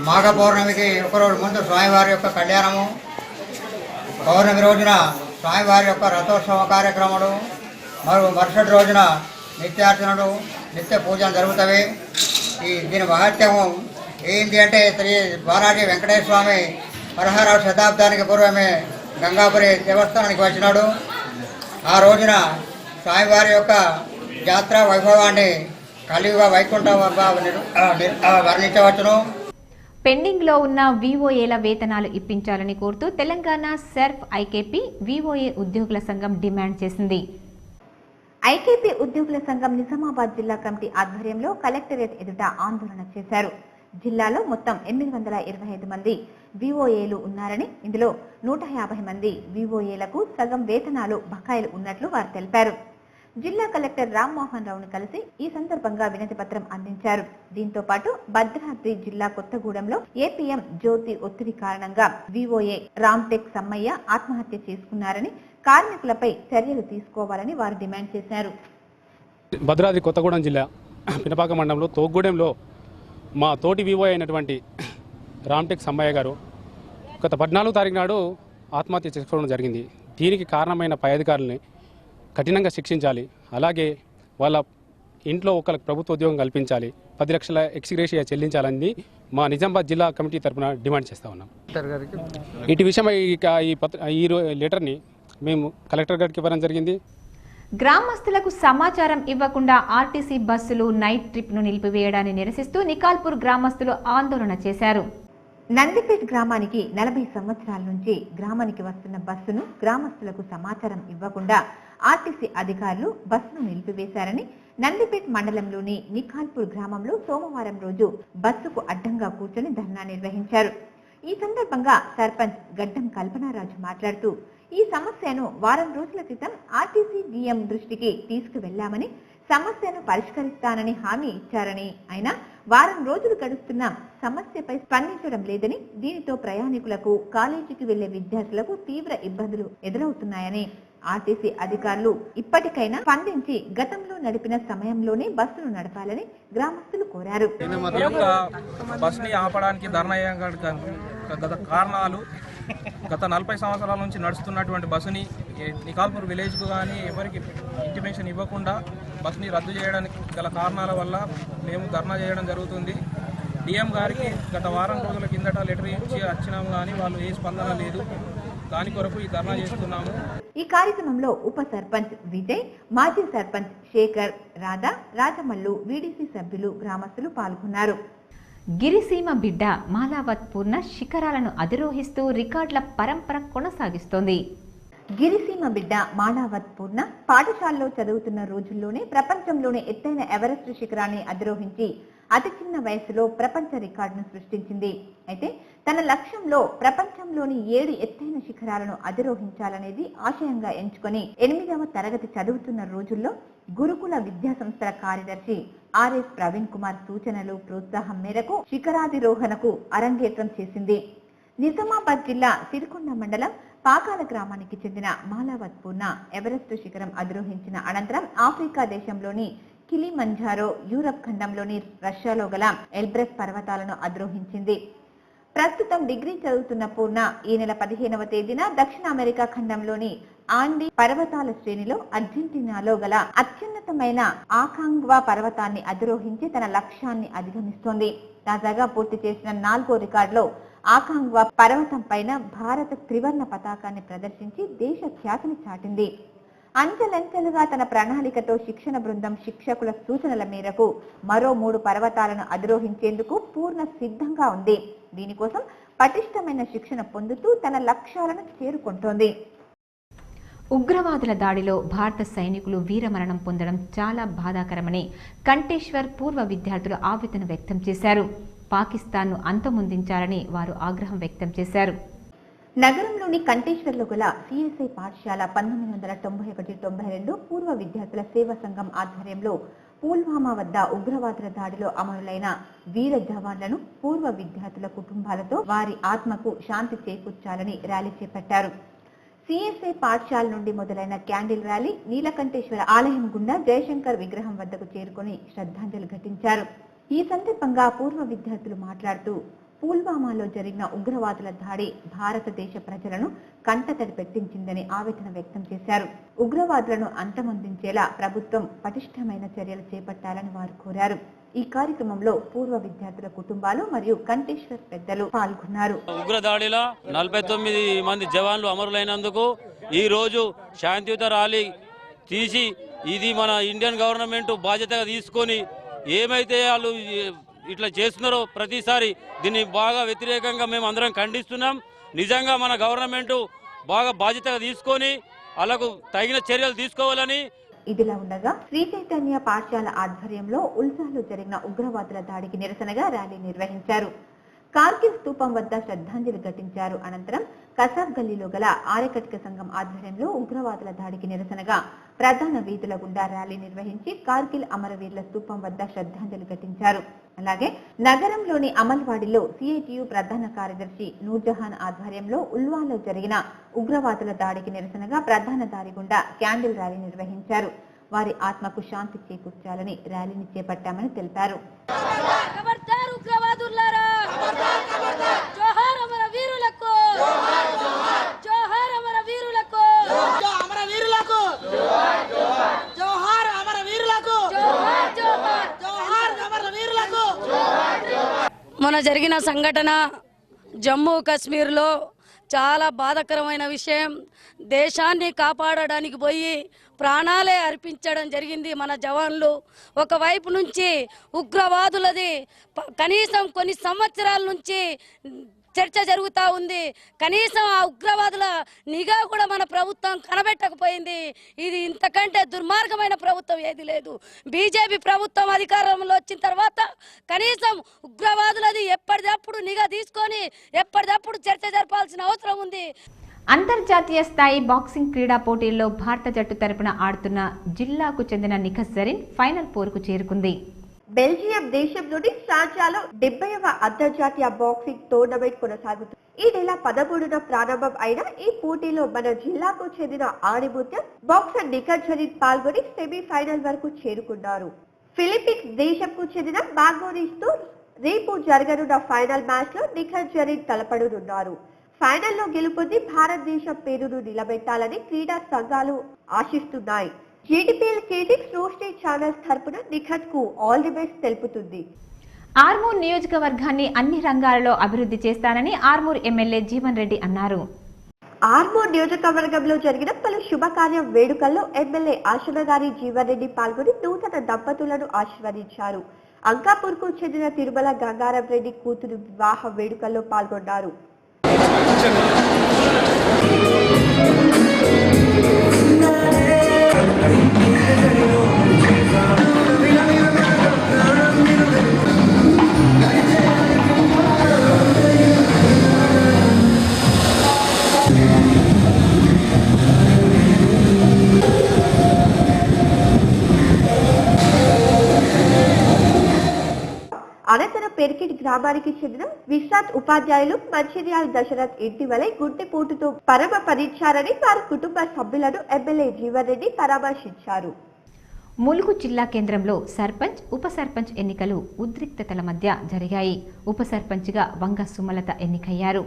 మాఘ పౌర్ణమికి ఒకరోజు ముందు స్వామివారి యొక్క కళ్యాణము, పౌర్ణమి రోజున స్వామివారి యొక్క రథోత్సవ కార్యక్రమాలు, మరుసటి రోజున నిత్యార్చనలు, నిత్య పూజలు జరుగుతాయి. దీని మహత్యము ఏంటి అంటే శ్రీ బాలాజీ వెంకటేశ్వర స్వామి 16వ శతాబ్దానికి పూర్వమే గంగాపురి దేవస్థానానికి వచ్చినాడు. ఆ రోజున స్వామివారి యొక్క యాత్రా వైభవాన్ని కలియుగ వైకుంఠ వర్ణించవచ్చును. పెండింగ్ లో ఉన్న VOAల వేతనాలు ఇప్పించాలని కోరుతూ తెలంగాణ సెర్ఫ్ ఐకేపీ VOA ఉద్యోగుల సంఘం డిమాండ్ చేసింది. ఐకేపీ ఉద్యోగుల సంఘం నిజామాబాద్ జిల్లా కమిటీ ఆధ్వర్యంలో కలెక్టరేట్ ఎదుట ఆందోళన చేశారు. జిల్లాలో మొత్తం 825 మంది VOAలు ఉన్నారని, ఇందులో 150 మంది VOAలకు సగం వేతనాలు బకాయిలు ఉన్నట్లు వారు తెలిపారు. జిల్లా కలెక్టర్ రామ్మోహన్ రావును కలిసి ఈ సందర్భంగా వినతి పత్రం అందించారు. దీంతో పాటు భద్రాద్రి జిల్లా కొత్తగూడెంలో APM జ్యోతి ఒత్తిడి కారణంగా VOA రామ్టెక్ సమ్మయ్య ఆత్మహత్య చేసుకున్నారని, కార్మికులపై చర్యలు తీసుకోవాలని వారు డిమాండ్ చేశారు. భద్రాద్రి కొత్తగూడెం జిల్లా పినపాక మండలంలో తోగ్గూడెంలో మా తోటి VOA అయినటువంటి రామ్టెక్ సమ్మయ్య గారు గత 14వ తారీఖు నాడు ఆత్మహత్య చేసుకోవడం జరిగింది. దీనికి కారణమైన పై అధికారులని కఠినంగా శిక్షించాలి. అలాగే వాళ్ళ ఇంట్లో ఒకరికి ప్రభుత్వ ఉద్యోగం కల్పించాలి. 10 లక్షల ఎక్స్గ్రేషియా చెల్లించాలని మా నిజామాబాద్ జిల్లా కమిటీ తరఫున డిమాండ్ చేస్తూ ఉన్నాం. ఇటు విషయమై ఈ లెటర్ని మేము కలెక్టర్ గారికి ఇవ్వడం జరిగింది. గ్రామస్తులకు సమాచారం ఇవ్వకుండా ఆర్టీసీ బస్సులు నైట్ ట్రిప్ ను నిలిపివేయడాన్ని నిరసిస్తూ నికాల్పూర్ గ్రామస్తులు ఆందోళన చేశారు. నందిపేట్ గ్రామానికి 40 సంవత్సరాల నుంచి గ్రామానికి వస్తున్న బస్సును గ్రామస్తులకు సమాచారం ఇవ్వకుండా ఆర్టీసీ అధికారులు బస్సును నిలిపివేశారని నందిపేట్ మండలంలోని నికాల్పూర్ గ్రామంలో సోమవారం రోజు బస్సుకు అడ్డంగా కూర్చొని ధర్నా నిర్వహించారు. ఈ సందర్భంగా సర్పంచ్ గడ్డం కల్పనారాజు మాట్లాడుతూ ఈ సమస్యను వారం రోజుల క్రితం ఆర్టీసీ DM దృష్టికి తీసుకువెళ్లామని, సమస్యను పరిష్కరిస్తానని హామీ ఇచ్చారని, అయినా వారం రోజులు గడుస్తున్నా సమస్యపై స్పందించడం లేదని, దీనితో ప్రయాణికులకు, కాలేజీకి వెళ్లే విద్యార్థులకు తీవ్ర ఇబ్బందులు ఎదురవుతున్నాయని, ఆర్టీసీ అధికారులు ఇప్పటికైనా స్పందించి గతంలో నడిపిన సమయంలోనే బస్సును నడపాలని గ్రామస్తులు కోరారు. బస్సుని ఆపడానికి ధర్నా గత కారణాలు, గత 40 సంవత్సరాల నుంచి నడుస్తున్నటువంటి బస్సుని నికాల్పూర్ విలేజ్కు కానీ ఎవరికి ఇంటిమేషన్ ఇవ్వకుండా బస్సుని రద్దు చేయడానికి గల కారణాల వల్ల మేము ధర్నా చేయడం జరుగుతుంది. DM గారికి గత వారం రోజుల కిందట లెటర్ ఇచ్చి వచ్చినాము కానీ వాళ్ళు ఏ స్పందన లేదు. దాని కొరకు ఈ ధర్నా చేస్తున్నాము. ఈ కార్యక్రమంలో ఉప సర్పంచ్ విజయ్, మాజీ సర్పంచ్ శేఖర్, రాధా, రాజమల్లు, వీడీసీ సభ్యులు, గ్రామస్తులు పాల్గొన్నారు. గిరిసీమ బిడ్డ మాలావత్ పూర్ణ శిఖరాలను అధిరోహిస్తూ రికార్డుల పరంపర కొనసాగిస్తోంది. గిరిసీమ బిడ్డ మాలావత్ పూర్ణ పాఠశాలలో చదువుతున్న రోజుల్లోనే ప్రపంచంలోనే ఎత్తైన ఎవరెస్ట్ శిఖరాన్ని అధిరోహించి అతి చిన్న వయసులో ప్రపంచ రికార్డును సృష్టించింది. అయితే తన లక్ష్యంలో ప్రపంచంలోని 7 ఎత్తైన శిఖరాలను అధిరోహించాలనేది ఆశయంగా ఎంచుకొని 8వ తరగతి చదువుతున్న రోజుల్లో గురుకుల విద్యా సంస్థల కార్యదర్శి ఆర్ఎస్ ప్రవీణ్ కుమార్ సూచనలు, ప్రోత్సాహం మేరకు శిఖరాధిరోహణకు అరంగేట్రం చేసింది. నిజామాబాద్ జిల్లా సిరికొండ మండలం పాకాల గ్రామానికి చెందిన మాలావత్ పూర్ణ ఎవరెస్ట్ శిఖరం అధిరోహించిన అనంతరం ఆఫ్రికా దేశంలోని కిలిమంజారో, యూరప్ ఖండంలోని రష్యాలో గల ఎల్బ్రెస్ పర్వతాలను అధిరోహించింది. ప్రస్తుతం డిగ్రీ చదువుతున్న పూర్ణ ఈ నెల 15వ తేదీన దక్షిణ అమెరికా ఖండంలోని ఆండి పర్వతాల శ్రేణిలో అర్జెంటీనాలో గల అత్యున్నతమైన ఆకాంగ్వా పర్వతాన్ని అధిరోహించి తన లక్ష్యాన్ని అధిగమిస్తోంది. తాజాగా పూర్తి చేసిన 4వ రికార్డులో ఆకాంగ్వా పర్వతం పైన భారత త్రివర్ణ పతాకాన్ని ప్రదర్శించి దేశ ఖ్యాతిని చాటింది. అంచెలంచెలుగా తన ప్రణాళికతో శిక్షణ బృందం శిక్షకుల సూచనల మేరకు మరో 3 పర్వతాలను అధిరోహించేందుకు పూర్ణ సిద్ధంగా ఉంది. దీనికోసం పటిష్టమైన శిక్షణ పొందుతూ తన లక్ష్యాలను చేరుకుంటోంది. ఉగ్రవాదుల దాడిలో భారత సైనికులు వీరమరణం పొందడం చాలా బాధాకరమని కంటేశ్వర్ పూర్వ విద్యార్థులు ఆవేదన వ్యక్తం చేశారు. పాకిస్తాన్ను అంతమొందించాలని వారు ఆగ్రహం వ్యక్తం చేశారు. నగరంలోని కంటేశ్వర్లో గల సిఎస్ఐ పాఠశాల 1991-92 పూర్వ విద్యార్థుల సేవా సంఘం ఆధ్వర్యంలో పుల్వామా వద్ద ఉగ్రవాదుల దాడిలో అమరులైన వీర జవాన్లను పూర్వ విద్యార్థుల కుటుంబాలతో వారి ఆత్మకు శాంతి చేకూర్చాలని ర్యాలీ చేపట్టారు. సిఎస్ఐ పాఠశాల నుండి మొదలైన క్యాండిల్ ర్యాలీ నీలకంఠేశ్వర ఆలయం గుండా జయశంకర్ విగ్రహం వద్దకు చేరుకుని శ్రద్ధాంజలి ఘటించారు. ఈ సందర్భంగా పూర్వ విద్యార్థులు మాట్లాడుతూ పుల్వామాలో జరిగిన ఉగ్రవాదుల దాడి భారతదేశ ప్రజలను కంటతడి పెట్టించిందని ఆవేదన వ్యక్తం చేశారు. ఉగ్రవాదులను అంతమొందించేలా ప్రభుత్వం పటిష్టమైన చర్యలు చేపట్టాలని వారు కోరారు. ఈ కార్యక్రమంలో పూర్వ విద్యార్థుల కుటుంబాలు మరియు కంటేశ్వర్ పెద్దలు పాల్గొన్నారు. ఉగ్రదాడిలో 49 మంది జవాన్లు అమరులైనందుకు ఈ రోజు శాంతియుత ర్యాలీ తీసి ఇది మన ఇండియన్ గవర్నమెంట్ బాధ్యతగా తీసుకొని ఏమైతే వాళ్ళు ఇట్లా చేస్తున్నారో ప్రతిసారి దీన్ని బాగా వ్యతిరేకంగా మేము అందరం ఖండిస్తున్నాం. నిజంగా మన గవర్నమెంట్ బాగా బాధ్యతగా తీసుకొని వాళ్ళకు తగిన చర్యలు తీసుకోవాలని. ఇదిలా ఉండగా శ్రీ చైతన్య పాఠశాల ఆధ్వర్యంలో ఉల్సాలో జరిగిన ఉగ్రవాదుల దాడికి నిరసనగా ర్యాలీ నిర్వహించారు. కార్గిల్ స్తూపం వద్ద శ్రద్ధాంజలి ఘటించారు. అనంతరం కసాబ్ గల్లీలో గల ఆర్యకటిక సంఘం ఆధ్వర్యంలో ఉగ్రవాదుల దాడికి నిరసనగా ప్రధాన వీధుల గుండా ర్యాలీ నిర్వహించి కార్గిల్ అమరవీరుల స్తూపం వద్ద శ్రద్ధాంజలి ఘటించారు. అలాగే నగరంలోని అమల్వాడిలో సిఐటియు ప్రధాన కార్యదర్శి నూర్జహాన్ ఆధ్వర్యంలో ఉల్వాలో జరిగిన ఉగ్రవాదుల దాడికి నిరసనగా ప్రధాన దారి గుండా క్యాండిల్ ర్యాలీ నిర్వహించారు. వారి ఆత్మకు శాంతి చేకూర్చాలని ర్యాలీని చేపట్టామని తెలిపారు. మొన్న జరిగిన సంఘటన జమ్మూ కాశ్మీర్లో చాలా బాధాకరమైన విషయం. దేశాన్ని కాపాడడానికి పోయి ప్రాణాలే అర్పించడం జరిగింది మన జవాన్లు. ఒకవైపు నుంచి ఉగ్రవాదులది కనీసం కొన్ని సంవత్సరాల నుంచి చర్చ జరుగుతూ ఉంది. కనీసం ఆ ఉగ్రవాదుల నిఘా కూడా మన ప్రభుత్వం కనబెట్టకపోయింది. ఇది ఇంతకంటే దుర్మార్గమైన ప్రభుత్వం ఏది లేదు. బీజేపీ ప్రభుత్వం అధికారంలో వచ్చిన తర్వాత కనీసం ఉగ్రవాదులది ఎప్పటిదప్పుడు నిఘా తీసుకొని ఎప్పటిదప్పుడు చర్చ జరపాల్సిన అవసరం ఉంది. అంతర్జాతీయ స్థాయి బాక్సింగ్ క్రీడా పోటీల్లో భారత జట్టు తరపున ఆడుతున్న జిల్లాకు చెందిన నిఖత్ జరీన్ ఫైనల్ పోరుకు చేరుకుంది. బెల్జియం దేశంలోని షార్జాలో 70వ అంతర్జాతీయ బాక్సింగ్ టోర్నమెంట్ కొనసాగుతుంది. ఈ నెల 13న ప్రారంభం అయిన ఈ పోటీలో మన జిల్లాకు చెందిన ఆణిముత్యం బాక్సర్ నిఖత్ జరీన్ పాల్గొని సెమీఫైనల్ వరకు చేరుకున్నారు. ఫిలిప్పీన్స్ దేశంకు చెందిన మ్యాంగోరీస్ తో రేపు జరగనున్న ఫైనల్ మ్యాచ్ లో నిఖత్ జరీన్ తలపడనున్నారు. ఫైనల్లో గెలుపొంది భారతదేశం పేరును నిలబెట్టాలని క్రీడా సంఘాలు ఆశిస్తున్నాయి. జీడీపీఎల్ కేటిక్స్ రోస్టీ ఛానల్స్ తరపున నిఖత్ కు ఆల్ ది బెస్ట్ తెలుపుతుంది. ఆర్మూర్ నియోజకవర్గాన్ని అన్ని రంగాలలో అభివృద్ధి చేస్తానని ఆర్మూర్ ఎమ్మెల్యే జీవన్ రెడ్డి అన్నారు. ఆర్మూర్ నియోజకవర్గంలో జరిగిన పలు శుభకార్య వేడుకల్లో ఎమ్మెల్యే ఆశనగారి జీవన్ రెడ్డి పాల్గొని నూతన దంపతులను ఆశీర్వదించారు. అంకాపూర్కు చెందిన తిరుమల గంగారం రెడ్డి కూతురు వివాహ వేడుకల్లో పాల్గొన్నారు. అనంతరం పెరికిట్ గ్రామానికి చెందిన విశ్రాంత్ ఉపాధ్యాయులు మంచిర్యాల దశరథ్ ఇంటి వలె గుండెపోటుతో పరమపరించారని వారి కుటుంబ సభ్యులను ఎమ్మెల్యే జీవన్ రెడ్డి పరామర్శించారు. ములుగు జిల్లా కేంద్రంలో సర్పంచ్ ఉప సర్పంచ్ ఎన్నికలు ఉద్రిక్తతల మధ్య జరిగాయి. ఉప సర్పంచ్గా వంగ సుమలత ఎన్నికయ్యారు.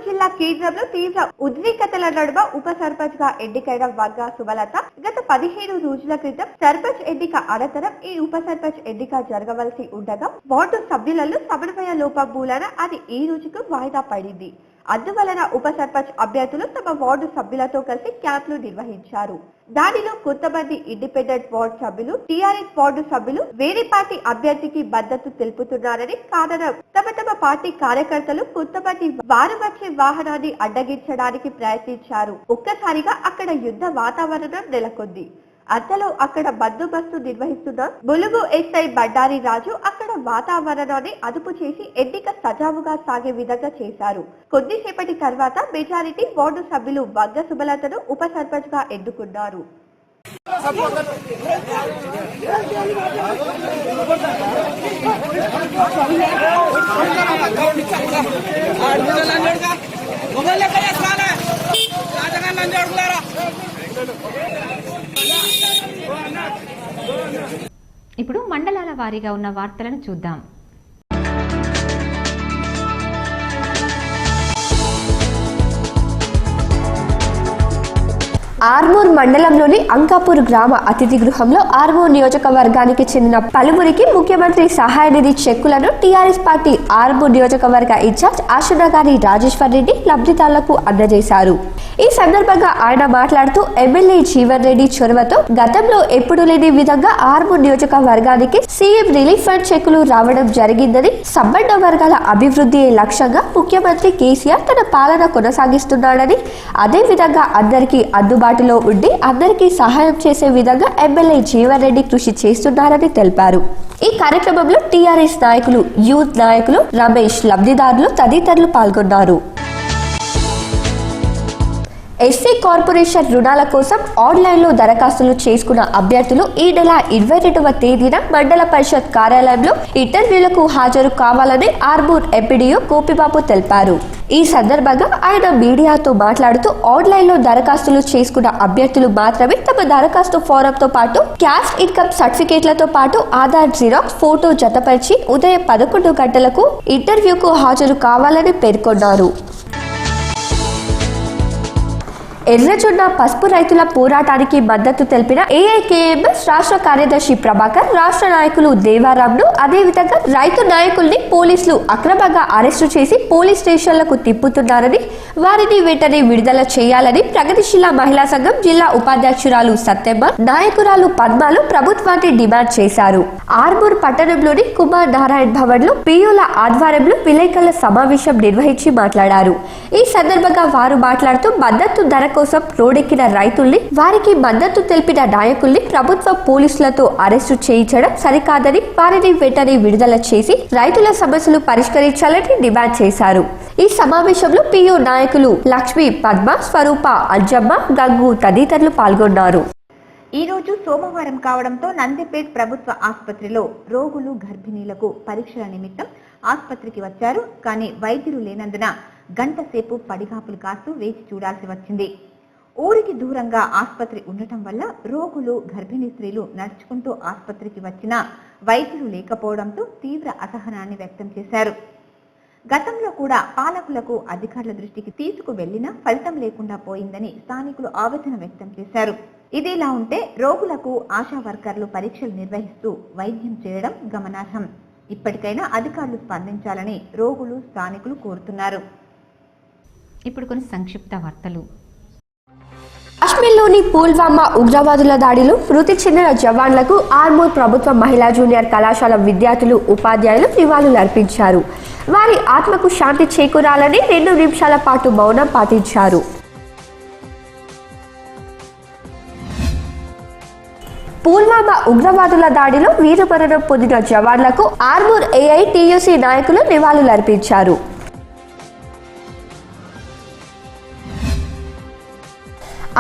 జిల్లా కేంద్రంలో తీవ్ర ఉద్రిక్తతల నడుమ ఉప సర్పంచ్ గా ఎన్నికైన వంగ సుమలత గత 15 రోజుల క్రితం సర్పంచ్ ఎన్నిక అనంతరం ఈ ఉప సర్పంచ్ ఎన్నిక జరగవలసి ఉండగా వార్డు సభ్యులలో సమన్వయ లోపం మూలన అది ఈ రోజుకు వాయిదా పడింది. అందువలన ఉప సర్పంచ్ అభ్యర్థులు తమ వార్డు సభ్యులతో కలిసి క్యాంపులు నిర్వహించారు. దానిలో కొంతమంది ఇండిపెండెంట్ వార్డు సభ్యులు, టీఆర్ఎస్ వార్డు సభ్యులు వేరే పార్టీ అభ్యర్థికి మద్దతు తెలుపుతున్నారని కారణం తమ పార్టీ కార్యకర్తలు కొంతమంది వారు వచ్చే వాహనాన్ని అడ్డగించడానికి ప్రయత్నించారు. ఒక్కసారిగా అక్కడ యుద్ధ వాతావరణం నెలకొంది. అంతలో అక్కడ బందోబస్తు నిర్వహిస్తున్న ములుగు ఎస్ఐ బండారి రాజు అక్కడ వాతావరణాన్ని అదుపు చేసి ఎన్నిక సజావుగా సాగే విధంగా చేశారు. కొద్దిసేపటి తర్వాత మెజారిటీ వార్డు సభ్యులు వంగ సుమలతను ఉప సర్పంచ్ గా ఎన్నుకున్నారు. ఇప్పుడు మండలాల వారీగా ఉన్న వార్తలను చూద్దాం. ఆర్మూర్ మండలంలోని అంకాపూర్ గ్రామ అతిథి గృహంలో ఆర్మూర్ నియోజకవర్గానికి చెందిన పలువురికి ముఖ్యమంత్రి సహాయ నిధి చెక్కులను టీఆర్ఎస్ పార్టీ ఆర్మూర్ నియోజకవర్గ ఇన్ఛార్జ్ ఆశనగారి రాజేశ్వర్ రెడ్డి లబ్ధిదారులకు అందజేశారు. ఈ సందర్భంగా ఆయన మాట్లాడుతూ ఎమ్మెల్యే జీవన్ రెడ్డి చొరవతో గతంలో ఎప్పుడు లేని విధంగా ఆర్మూర్ నియోజకవర్గానికి సీఎం రిలీఫ్ ఫండ్ చెక్కులు రావడం జరిగిందని, సంబంధ వర్గాల అభివృద్ధి లక్ష్యంగా ముఖ్యమంత్రి కేసీఆర్ తన పాలన కొనసాగిస్తున్నాడని, అదే విధంగా అందరికీ అందుబాటులో ఉండి అందరికీ సహాయం చేసే విధంగా ఎమ్మెల్యే జీవన్ రెడ్డి కృషి చేస్తున్నారని తెలిపారు. ఈ కార్యక్రమంలో టీఆర్ఎస్ నాయకులు, యూత్ నాయకులు, రమేష్, లబ్ధిదారులు తదితరులు పాల్గొన్నారు. ఎస్సీ కార్పొరేషన్ రుణాల కోసం ఆన్లైన్లో దరఖాస్తులు చేసుకున్న అభ్యర్థులు ఈ నెల 22వ తేదీన మండల పరిషత్ కార్యాలయంలో ఇంటర్వ్యూలకు హాజరు కావాలని ఆర్మూర్ ఎంపీడీఓ గోపిబాబు తెలిపారు. ఈ సందర్భంగా ఆయన మీడియాతో మాట్లాడుతూ ఆన్లైన్లో దరఖాస్తులు చేసుకున్న అభ్యర్థులు మాత్రమే తమ దరఖాస్తు ఫారంతో పాటు క్యాస్ట్ ఇన్కమ్ సర్టిఫికేట్లతో పాటు ఆధార్ జిరాక్స్ ఫోటో జతపరిచి ఉదయం 11 గంటలకు ఇంటర్వ్యూకు హాజరు కావాలని పేర్కొన్నారు. ఎర్రజొన్న పసుపు రైతుల పోరాటానికి మద్దతు తెలిపిన ఏఐకేఎంఎస్ రాష్ట్ర కార్యదర్శి ప్రభాకర్, రాష్ట్ర నాయకులు దేవారాంను, అదేవిధంగా రైతు నాయకుల్ని పోలీసులు అక్రమంగా అరెస్టు చేసి పోలీస్ స్టేషన్లకు తిప్పుతున్నారని, వారిని వెంటనే విడుదల చేయాలని ప్రగతిశీల మహిళా సంఘం జిల్లా ఉపాధ్యక్షురాలు సత్యమ్మ, నాయకురాలు పద్మాలు ప్రభుత్వాన్ని డిమాండ్ చేశారు. ఆర్మూర్ పట్టణంలోని కుమార్ నారాయణ్ భవన్ లో పియుల ఆధ్వర్యంలో విలేకరుల సమావేశం నిర్వహించి మాట్లాడారు. ఈ సందర్భంగా వారు మాట్లాడుతూ మద్దతు ధర కోసం రోడ్డెక్కిన రైతుల్ని, వారికి మద్దతు తెలిపిన నాయకుల్ని ప్రభుత్వ పోలీసులతో అరెస్టు చేయించడం సరికాదని, వారిని వెంటనే విడుదల చేసి రైతుల సమస్యలు పరిష్కరించాలని డిమాండ్ చేశారు. ఈ సమావేశంలో పియు నాయకులు లక్ష్మి, పద్మ, స్వరూప, అంజమ్మ, గంగు తదితరులు పాల్గొన్నారు. ఈ రోజు సోమవారం కావడంతో నందిపేట్ ప్రభుత్వ ఆసుపత్రిలో రోగులు, గర్భిణీలకు పరీక్షల నిమిత్తం ఆసుపత్రికి వచ్చారు. కానీ వైద్యులు లేనందున గంట సేపు పడిగాపులు కాస్తూ వేచి చూడాల్సి వచ్చింది. ఊరికి దూరంగా ఆసుపత్రి ఉండటం వల్ల రోగులు, గర్భిణీ స్త్రీలు నడుచుకుంటూ ఆసుపత్రికి వచ్చినా వైద్యులు లేకపోవడంతో తీవ్ర అసహనాన్ని వ్యక్తం చేశారు. గతంలో కూడా పాలకులకు అధికారుల దృష్టికి తీసుకువెళ్లినా ఫలితం లేకుండా పోయిందని స్థానికులు ఆవేదన వ్యక్తం చేశారు. ఇదిలా ఉంటే రోగులకు ఆశా వర్కర్లు పరీక్షలు నిర్వహిస్తూ వైద్యం చేయడం గమనార్హం. ఇప్పటికైనా అధికారులు స్పందించాలని రోగులు, స్థానికులు కోరుతున్నారు. ఇప్పుడు కొన్ని సంక్షిప్త వార్తలు. కాశ్మీర్లోని పుల్వామా ఉగ్రవాదుల దాడిలో మృతి చెందిన జవాన్లకు ఆర్మూర్ ప్రభుత్వ మహిళా జూనియర్ కళాశాల విద్యార్థులు ఉపాధ్యాయులు నివాళులర్పించారు. వారి ఆత్మకు శాంతి చేకూరాలని 2 నిమిషాల పాటు మౌనం పాటించారు. పుల్వామా ఉగ్రవాదుల దాడిలో వీరమరణం పొందిన జవాన్లకు ఆర్మూర్ ఏఐటియుసి నాయకులు నివాళులర్పించారు.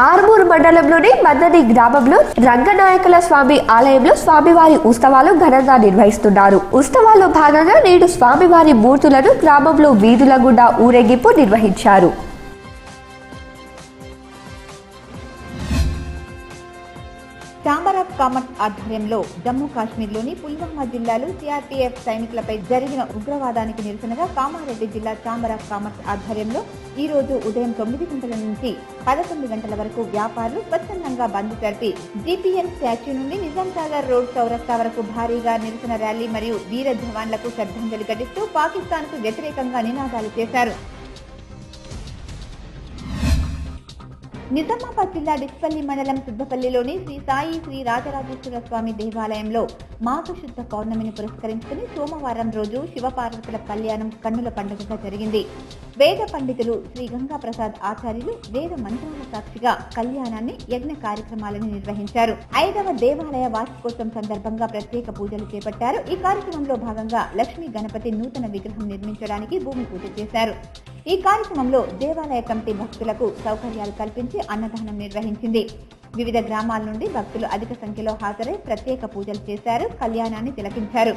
ఆర్మూర్ మండలంలోని మన్నది గ్రామంలో రంగనాయకుల స్వామి ఆలయంలో స్వామివారి ఉత్సవాలు ఘనంగా నిర్వహిస్తున్నారు. ఉత్సవాల్లో భాగంగా నేడు స్వామివారి మూర్తులను గ్రామంలో వీధుల గుండా ఊరేగింపు నిర్వహించారు. ఛాంబర్ ఆఫ్ కామర్స్ ఆధ్వర్యంలో జమ్మూ కాశ్మీర్లోని పుల్వామా జిల్లాలో సిఆర్పీఎఫ్ సైనికులపై జరిగిన ఉగ్రవాదానికి నిరసనగా కామారెడ్డి జిల్లా ఛాంబర్ ఆఫ్ కామర్స్ ఆధ్వర్యంలో ఈ రోజు ఉదయం 9 గంటల నుంచి 11 గంటల వరకు వ్యాపారులు స్వచ్ఛందంగా బంద్ జరిపి జీపీఎన్ స్టాచ్యూ నుండి నిజాం సాగర్ రోడ్ చౌరస్తా వరకు భారీగా నిరసన ర్యాలీ మరియు వీర జవాన్లకు శ్రద్ధాంజలి ఘటిస్తూ పాకిస్తాన్ కు వ్యతిరేకంగా నినాదాలు చేశారు. నిజామాబాద్ జిల్లా డిస్పల్లి మండలం సిద్దపల్లిలోని శ్రీ సాయి శ్రీ రాజరాజేశ్వర స్వామి దేవాలయంలో మాఘశుద్ధ పౌర్ణమిని పురస్కరించుకుని సోమవారం రోజు శివపార్వతుల కళ్యాణం కన్నుల పండుగగా జరిగింది. వేద పండితులు శ్రీ గంగా ప్రసాద్ ఆచార్యులు వేద మంత్రాల సాక్షిగా కళ్యాణాన్ని యజ్ఞ కార్యక్రమాలను నిర్వహించారు. 5వ దేవాలయ వార్షికోత్సవం సందర్భంగా ప్రత్యేక పూజలు చేపట్టారు. ఈ కార్యక్రమంలో భాగంగా లక్ష్మీ గణపతి నూతన విగ్రహం నిర్మించడానికి భూమి పూజ చేశారు. ఈ కార్యక్రమంలో దేవాలయ కమిటీ భక్తులకు సౌకర్యాలు కల్పించి అన్నదానం నిర్వహించింది. వివిధ గ్రామాల నుండి భక్తులు అధిక సంఖ్యలో హాజరై ప్రత్యేక పూజలు చేశారు, కళ్యాణాన్ని తిలకించారు.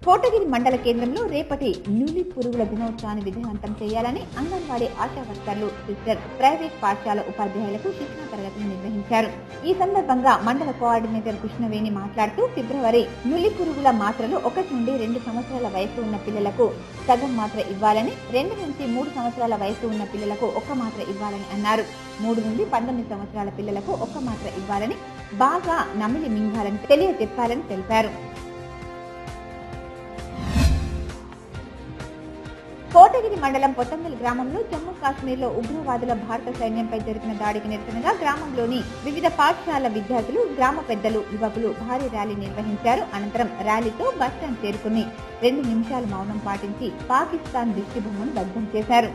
కోటగిరి మండల కేంద్రంలో రేపటి నులి పురుగుల దినోత్సవాన్ని విజయవంతం చేయాలని అంగన్వాడీ ఆశా వర్కర్లు, సిస్టర్, ప్రైవేట్ పాఠశాల ఉపాధ్యాయులకు శిక్షణ తరగతులు నిర్వహించారు. ఈ సందర్భంగా మండల కోఆర్డినేటర్ కృష్ణవేణి మాట్లాడుతూ ఫిబ్రవరి నులి పురుగుల మాత్రలు 1 నుండి 2 సంవత్సరాల వయసు ఉన్న పిల్లలకు సగం మాత్ర ఇవ్వాలని, 2 నుంచి 3 సంవత్సరాల వయసు ఉన్న పిల్లలకు 1 మాత్ర ఇవ్వాలని అన్నారు. 3 నుండి 19 సంవత్సరాల పిల్లలకు 1 మాత్ర ఇవ్వాలని, బాగా నమిలి మింగాలని తెలియజెప్పాలని తెలిపారు. కోటగిరి మండలం పొట్టంగల్ గ్రామంలో జమ్మూ కాశ్మీర్లో ఉగ్రవాదుల భారత సైన్యంపై జరిగిన దాడికి నిరసనగా గ్రామంలోని వివిధ పాఠశాల విద్యార్థులు, గ్రామ పెద్దలు, యువకులు భారీ ర్యాలీ నిర్వహించారు. అనంతరం ర్యాలీతో బస్టాండ్ చేరుకుని 2 నిమిషాలు మౌనం పాటించి పాకిస్తాన్ దిష్టిబొమ్మను దగ్ధం చేశారు.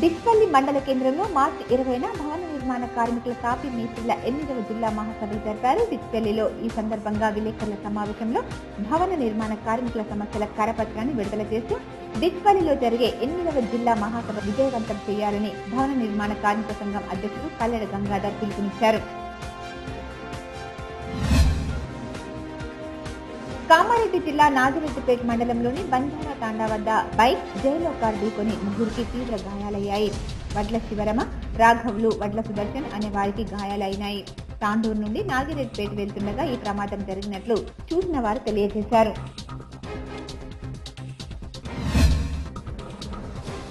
డిస్పల్లి మండల కేంద్రంలో మార్చి 20న భవన నిర్మాణ కార్మికుల తాపీ మేస్త్రీల 8వ జిల్లా మహాసభలు జరిపారు. డిస్పల్లిలో ఈ సందర్భంగా విలేకరుల సమావేశంలో భవన నిర్మాణ కార్మికుల సమస్యల కరపత్రాన్ని విడుదల చేస్తూ డిస్పల్లిలో జరిగే 8వ జిల్లా మహాసభ విజయవంతం చేయాలని భవన నిర్మాణ కార్మిక సంఘం అధ్యక్షుడు కల్లెడ గంగాధర్ పిలుపునిచ్చారు. కామారెడ్డి జిల్లా నాగిరెడ్డిపేట మండలంలోని బంజారా తాండా వద్ద బైక్ జైలో కార్ ఢీకొని 3కి తీవ్ర గాయాలయ్యాయి. వడ్ల శివరమ, రాఘవులు, వడ్ల సుదర్శన్ అనే వారికి గాయాలైనాయి. తాండూరు నుండి నాగిరెడ్డిపేట వెళ్తుండగా ఈ ప్రమాదం జరిగినట్లు చూసిన వారు తెలియజేశారు.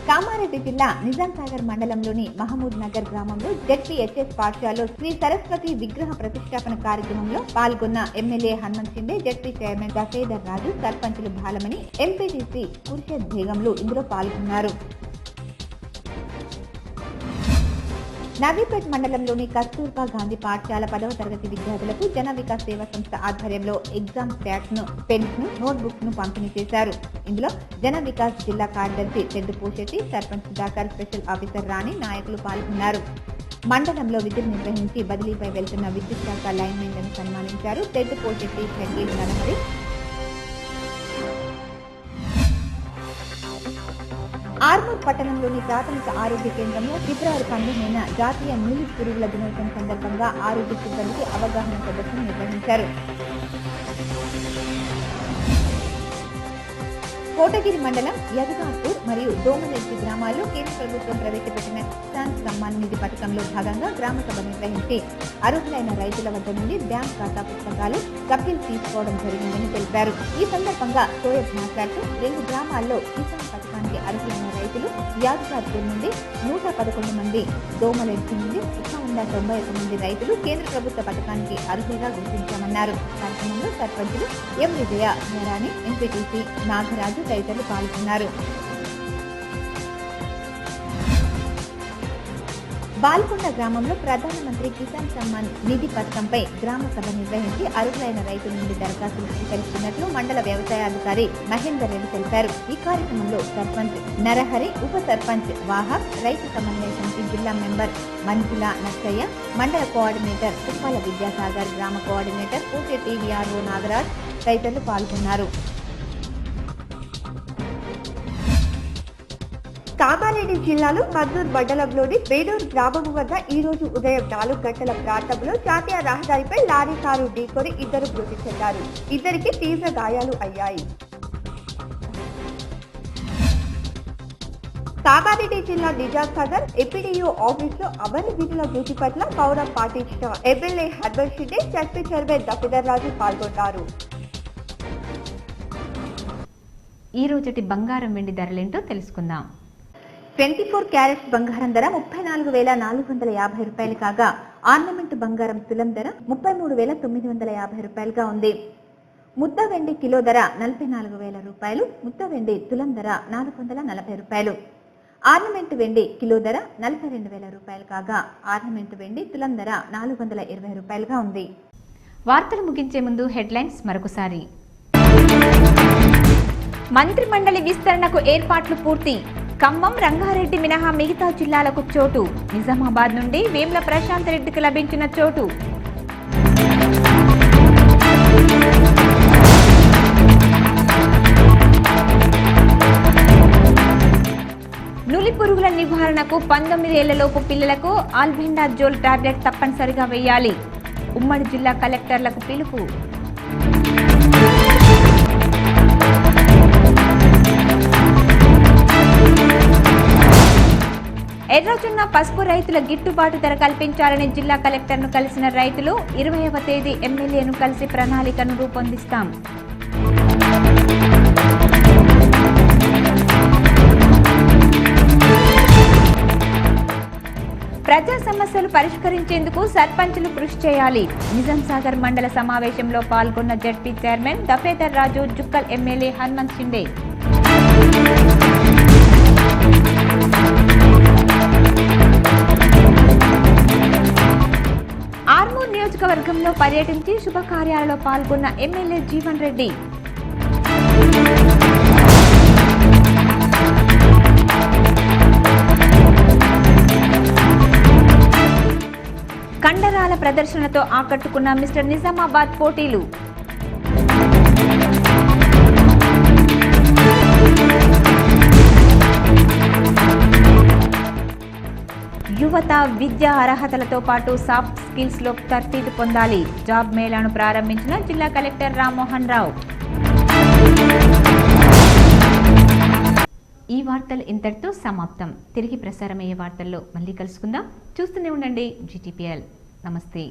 కామారెడ్డి జిల్లా నిజాం సాగర్ మండలంలోని మహమూద్ నగర్ గ్రామంలో జెడ్పీహెచ్ఎస్ పాఠశాలలో శ్రీ సరస్వతి విగ్రహ ప్రతిష్టాపన కార్యక్రమంలో పాల్గొన్న MLA Hanumanth Shinde, ZP chairman Dashedhar Raju, సర్పంచులు బాలమణి, ఎంపీటీసీ కుర్షద్ బేగంలు ఇందులో పాల్గొన్నారు. నవీపేట్ మండలంలోని కస్తూర్బా గాంధీ పాఠశాల 10వ తరగతి విద్యార్థులకు జన వికాస్ సేవా సంస్థ ఆధ్వర్యంలో ఎగ్జామ్ ప్యాడ్స్ ను, పెన్స్ ను, నోట్ బుక్స్ ను పంపిణీ చేశారు. ఇందులో జన వికాస్ జిల్లా కార్యదర్శి తెడ్డు పోషెట్టి, సర్పంచ్ సుధాకర్, స్పెషల్ ఆఫీసర్ రాణి, నాయకులు పాల్గొన్నారు. మండలంలో విధులు నిర్వహించి బదిలీపై వెళ్తున్న విద్యుత్ శాఖ లైన్మెన్లను సన్మానించారు. తెడ్డు పోషెట్టి, షకీల్, నరహరి, ఆర్మూర్ పట్టణంలోని ప్రాథమిక ఆరోగ్య కేంద్రంలో ఫిబ్రవరి 12న జాతీయ నులి పురుగుల దినోత్సవం సందర్భంగా ఆరోగ్య సిబ్బందికి అవగాహన సదస్సును నిర్వహించారు. కోటగిరి మండలం యదగాపూర్ మరియు దోమలెట్టి గ్రామాల్లో కేంద్ర ప్రభుత్వం ప్రవేశపెట్టిన కిసాన్ సమ్మాన్ నిధి పథకంలో భాగంగా గ్రామ సభ నిర్వహించి అర్హులైన రైతుల వద్ద నుండి బ్యాంక్ ఖాతా పుస్తకాలు కపిల్ తీసుకోవడం జరిగిందని తెలిపారు. ఈ సందర్భంగా సోయబ్ మాట్లాడుతూ 2 గ్రామాల్లో కిసాన్ పథకానికి అర్హులైన రైతులు యాదగాపూర్ నుండి 111 మంది, దోమలెట్టి నుండి 91 మంది రైతులు కేంద్ర ప్రభుత్వ పథకానికి అర్హులుగా గుర్తించామన్నారు. కార్యక్రమంలో సర్పంచులు ఎం విజయ, నేరాణి, ఎంపీటీసీ నాగరాజు తదితరులు పాల్గొన్నారు. బాల్కొండ గ్రామంలో ప్రధానమంత్రి కిసాన్ సమ్మాన్ నిధి పథకంపై గ్రామ సభ నిర్వహించి అర్హులైన రైతుల నుండి దరఖాస్తులు స్వీకరిస్తున్నట్లు మండల వ్యవసాయాధికారి మహేందర్ రెడ్డి తెలిపారు. ఈ కార్యక్రమంలో సర్పంచ్ నరహరి, ఉప సర్పంచ్ వాహబ్, రైతు సమన్వయ సమితి జిల్లా మెంబర్ మంజుల నచ్చయ్య, మండల కోఆర్డినేటర్ ఉప్పాల విద్యాసాగర్, గ్రామ కోఆర్డినేటర్ పూటే టీవీఆర్ఓ నాగరాజ్ తదితరులు పాల్గొన్నారు. కామారెడ్డి జిల్లాలో మద్దూర్ మండలంలోని వేడూరు గ్రామం వద్ద ఈ రోజు ఉదయం 4 గంటల ప్రాంతంలో జాతీయ రహదారిపై లారీ కారు ఢీకొని 2 మృతి చెందారు. 2కి తీవ్ర గాయాలు అయ్యాయి. కామారెడ్డి జిల్లా నిజాం సాగర్ ఎపిడిఓ ఆఫీసులో అమలు విధుల డ్యూటీ పట్ల మౌనం పాటించిన ఎమ్మెల్యే హర్బల్ షిండే, చట్పీ చైర్మన్ దఫిదర్ రాజు పాల్గొన్నారు. ఈ రోజుటి బంగారం వెండి ధరలేంటో తెలుసుకుందాం. 24 క్యారెట్స్ బంగారం ధర 34,450 రూపాయలు కాగా ఆర్నమెంట్ బంగారం తులం ధర 33,950 రూపాయలుగా ఉంది. ముద్ద వెండి కిలో ధర 44,000 రూపాయలు, ముద్ద వెండి తులం ధర 440 రూపాయలు. ఆర్నమెంట్ వెండి కిలో ధర 42,000 రూపాయలు కాగా ఆర్నమెంట్ వెండి తులం ధర 420 రూపాయలుగా ఉంది. వార్తలు ముగించే ముందు హెడ్లైన్స్ మరొకసారి. మంత్రి మండలి విస్తరణకు ఏర్పాట్లు పూర్తి. ఖమ్మం, రంగారెడ్డి మినహా మిగతా జిల్లాలకు చోటు. నిజామాబాద్ నుండి వేముల ప్రశాంత్ రెడ్డికి లభించిన చోటు. నులి పురుగుల నివారణకు 19 ఏళ్లలోపు పిల్లలకు ఆల్బెండాజోల్ టాబ్లెట్ తప్పనిసరిగా వేయాలి. ఉమ్మడి జిల్లా కలెక్టర్లకు పిలుపు. ఎర్రజొన్న, పసుపు రైతుల గిట్టుబాటు ధర కల్పించాలని జిల్లా కలెక్టర్ను కలిసిన రైతులు 20వ తేదీ ఎమ్మెల్యేను కలిసి ప్రణాళికను రూపొందిస్తాం. ప్రజా సమస్యలు పరిష్కరించేందుకు సర్పంచులు కృషి చేయాలి. నిజాం సాగర్ మండల సమావేశంలో పాల్గొన్న జడ్పీ చైర్మన్ దఫేదర్ రాజు, జుక్కల్ ఎమ్మెల్యే హనుమంత్ షిండే. ఆర్మూర్ నియోజకవర్గంలో పర్యటించి శుభకార్యాలలో పాల్గొన్న ఎమ్మెల్యే జీవన్ రెడ్డి. కండరాల ప్రదర్శనతో ఆకట్టుకున్న మిస్టర్ నిజామాబాద్ పోటీలు. యువత విద్యా అర్హతలతో పాటు సాఫ్ట్ స్కిల్స్ లో తర్ఫీదు పొందాలి. జాబ్ మేళాను ప్రారంభించిన జిల్లా కలెక్టర్ రామ్మోహన్ రావు. ఈ వార్తలు ఇంతటితో సమాప్తం. తిరిగి ప్రసారమయ్యే వార్తల్లో మళ్ళీ కలుసుకుందాం. చూస్తూనే ఉండండి GTPL. నమస్తే.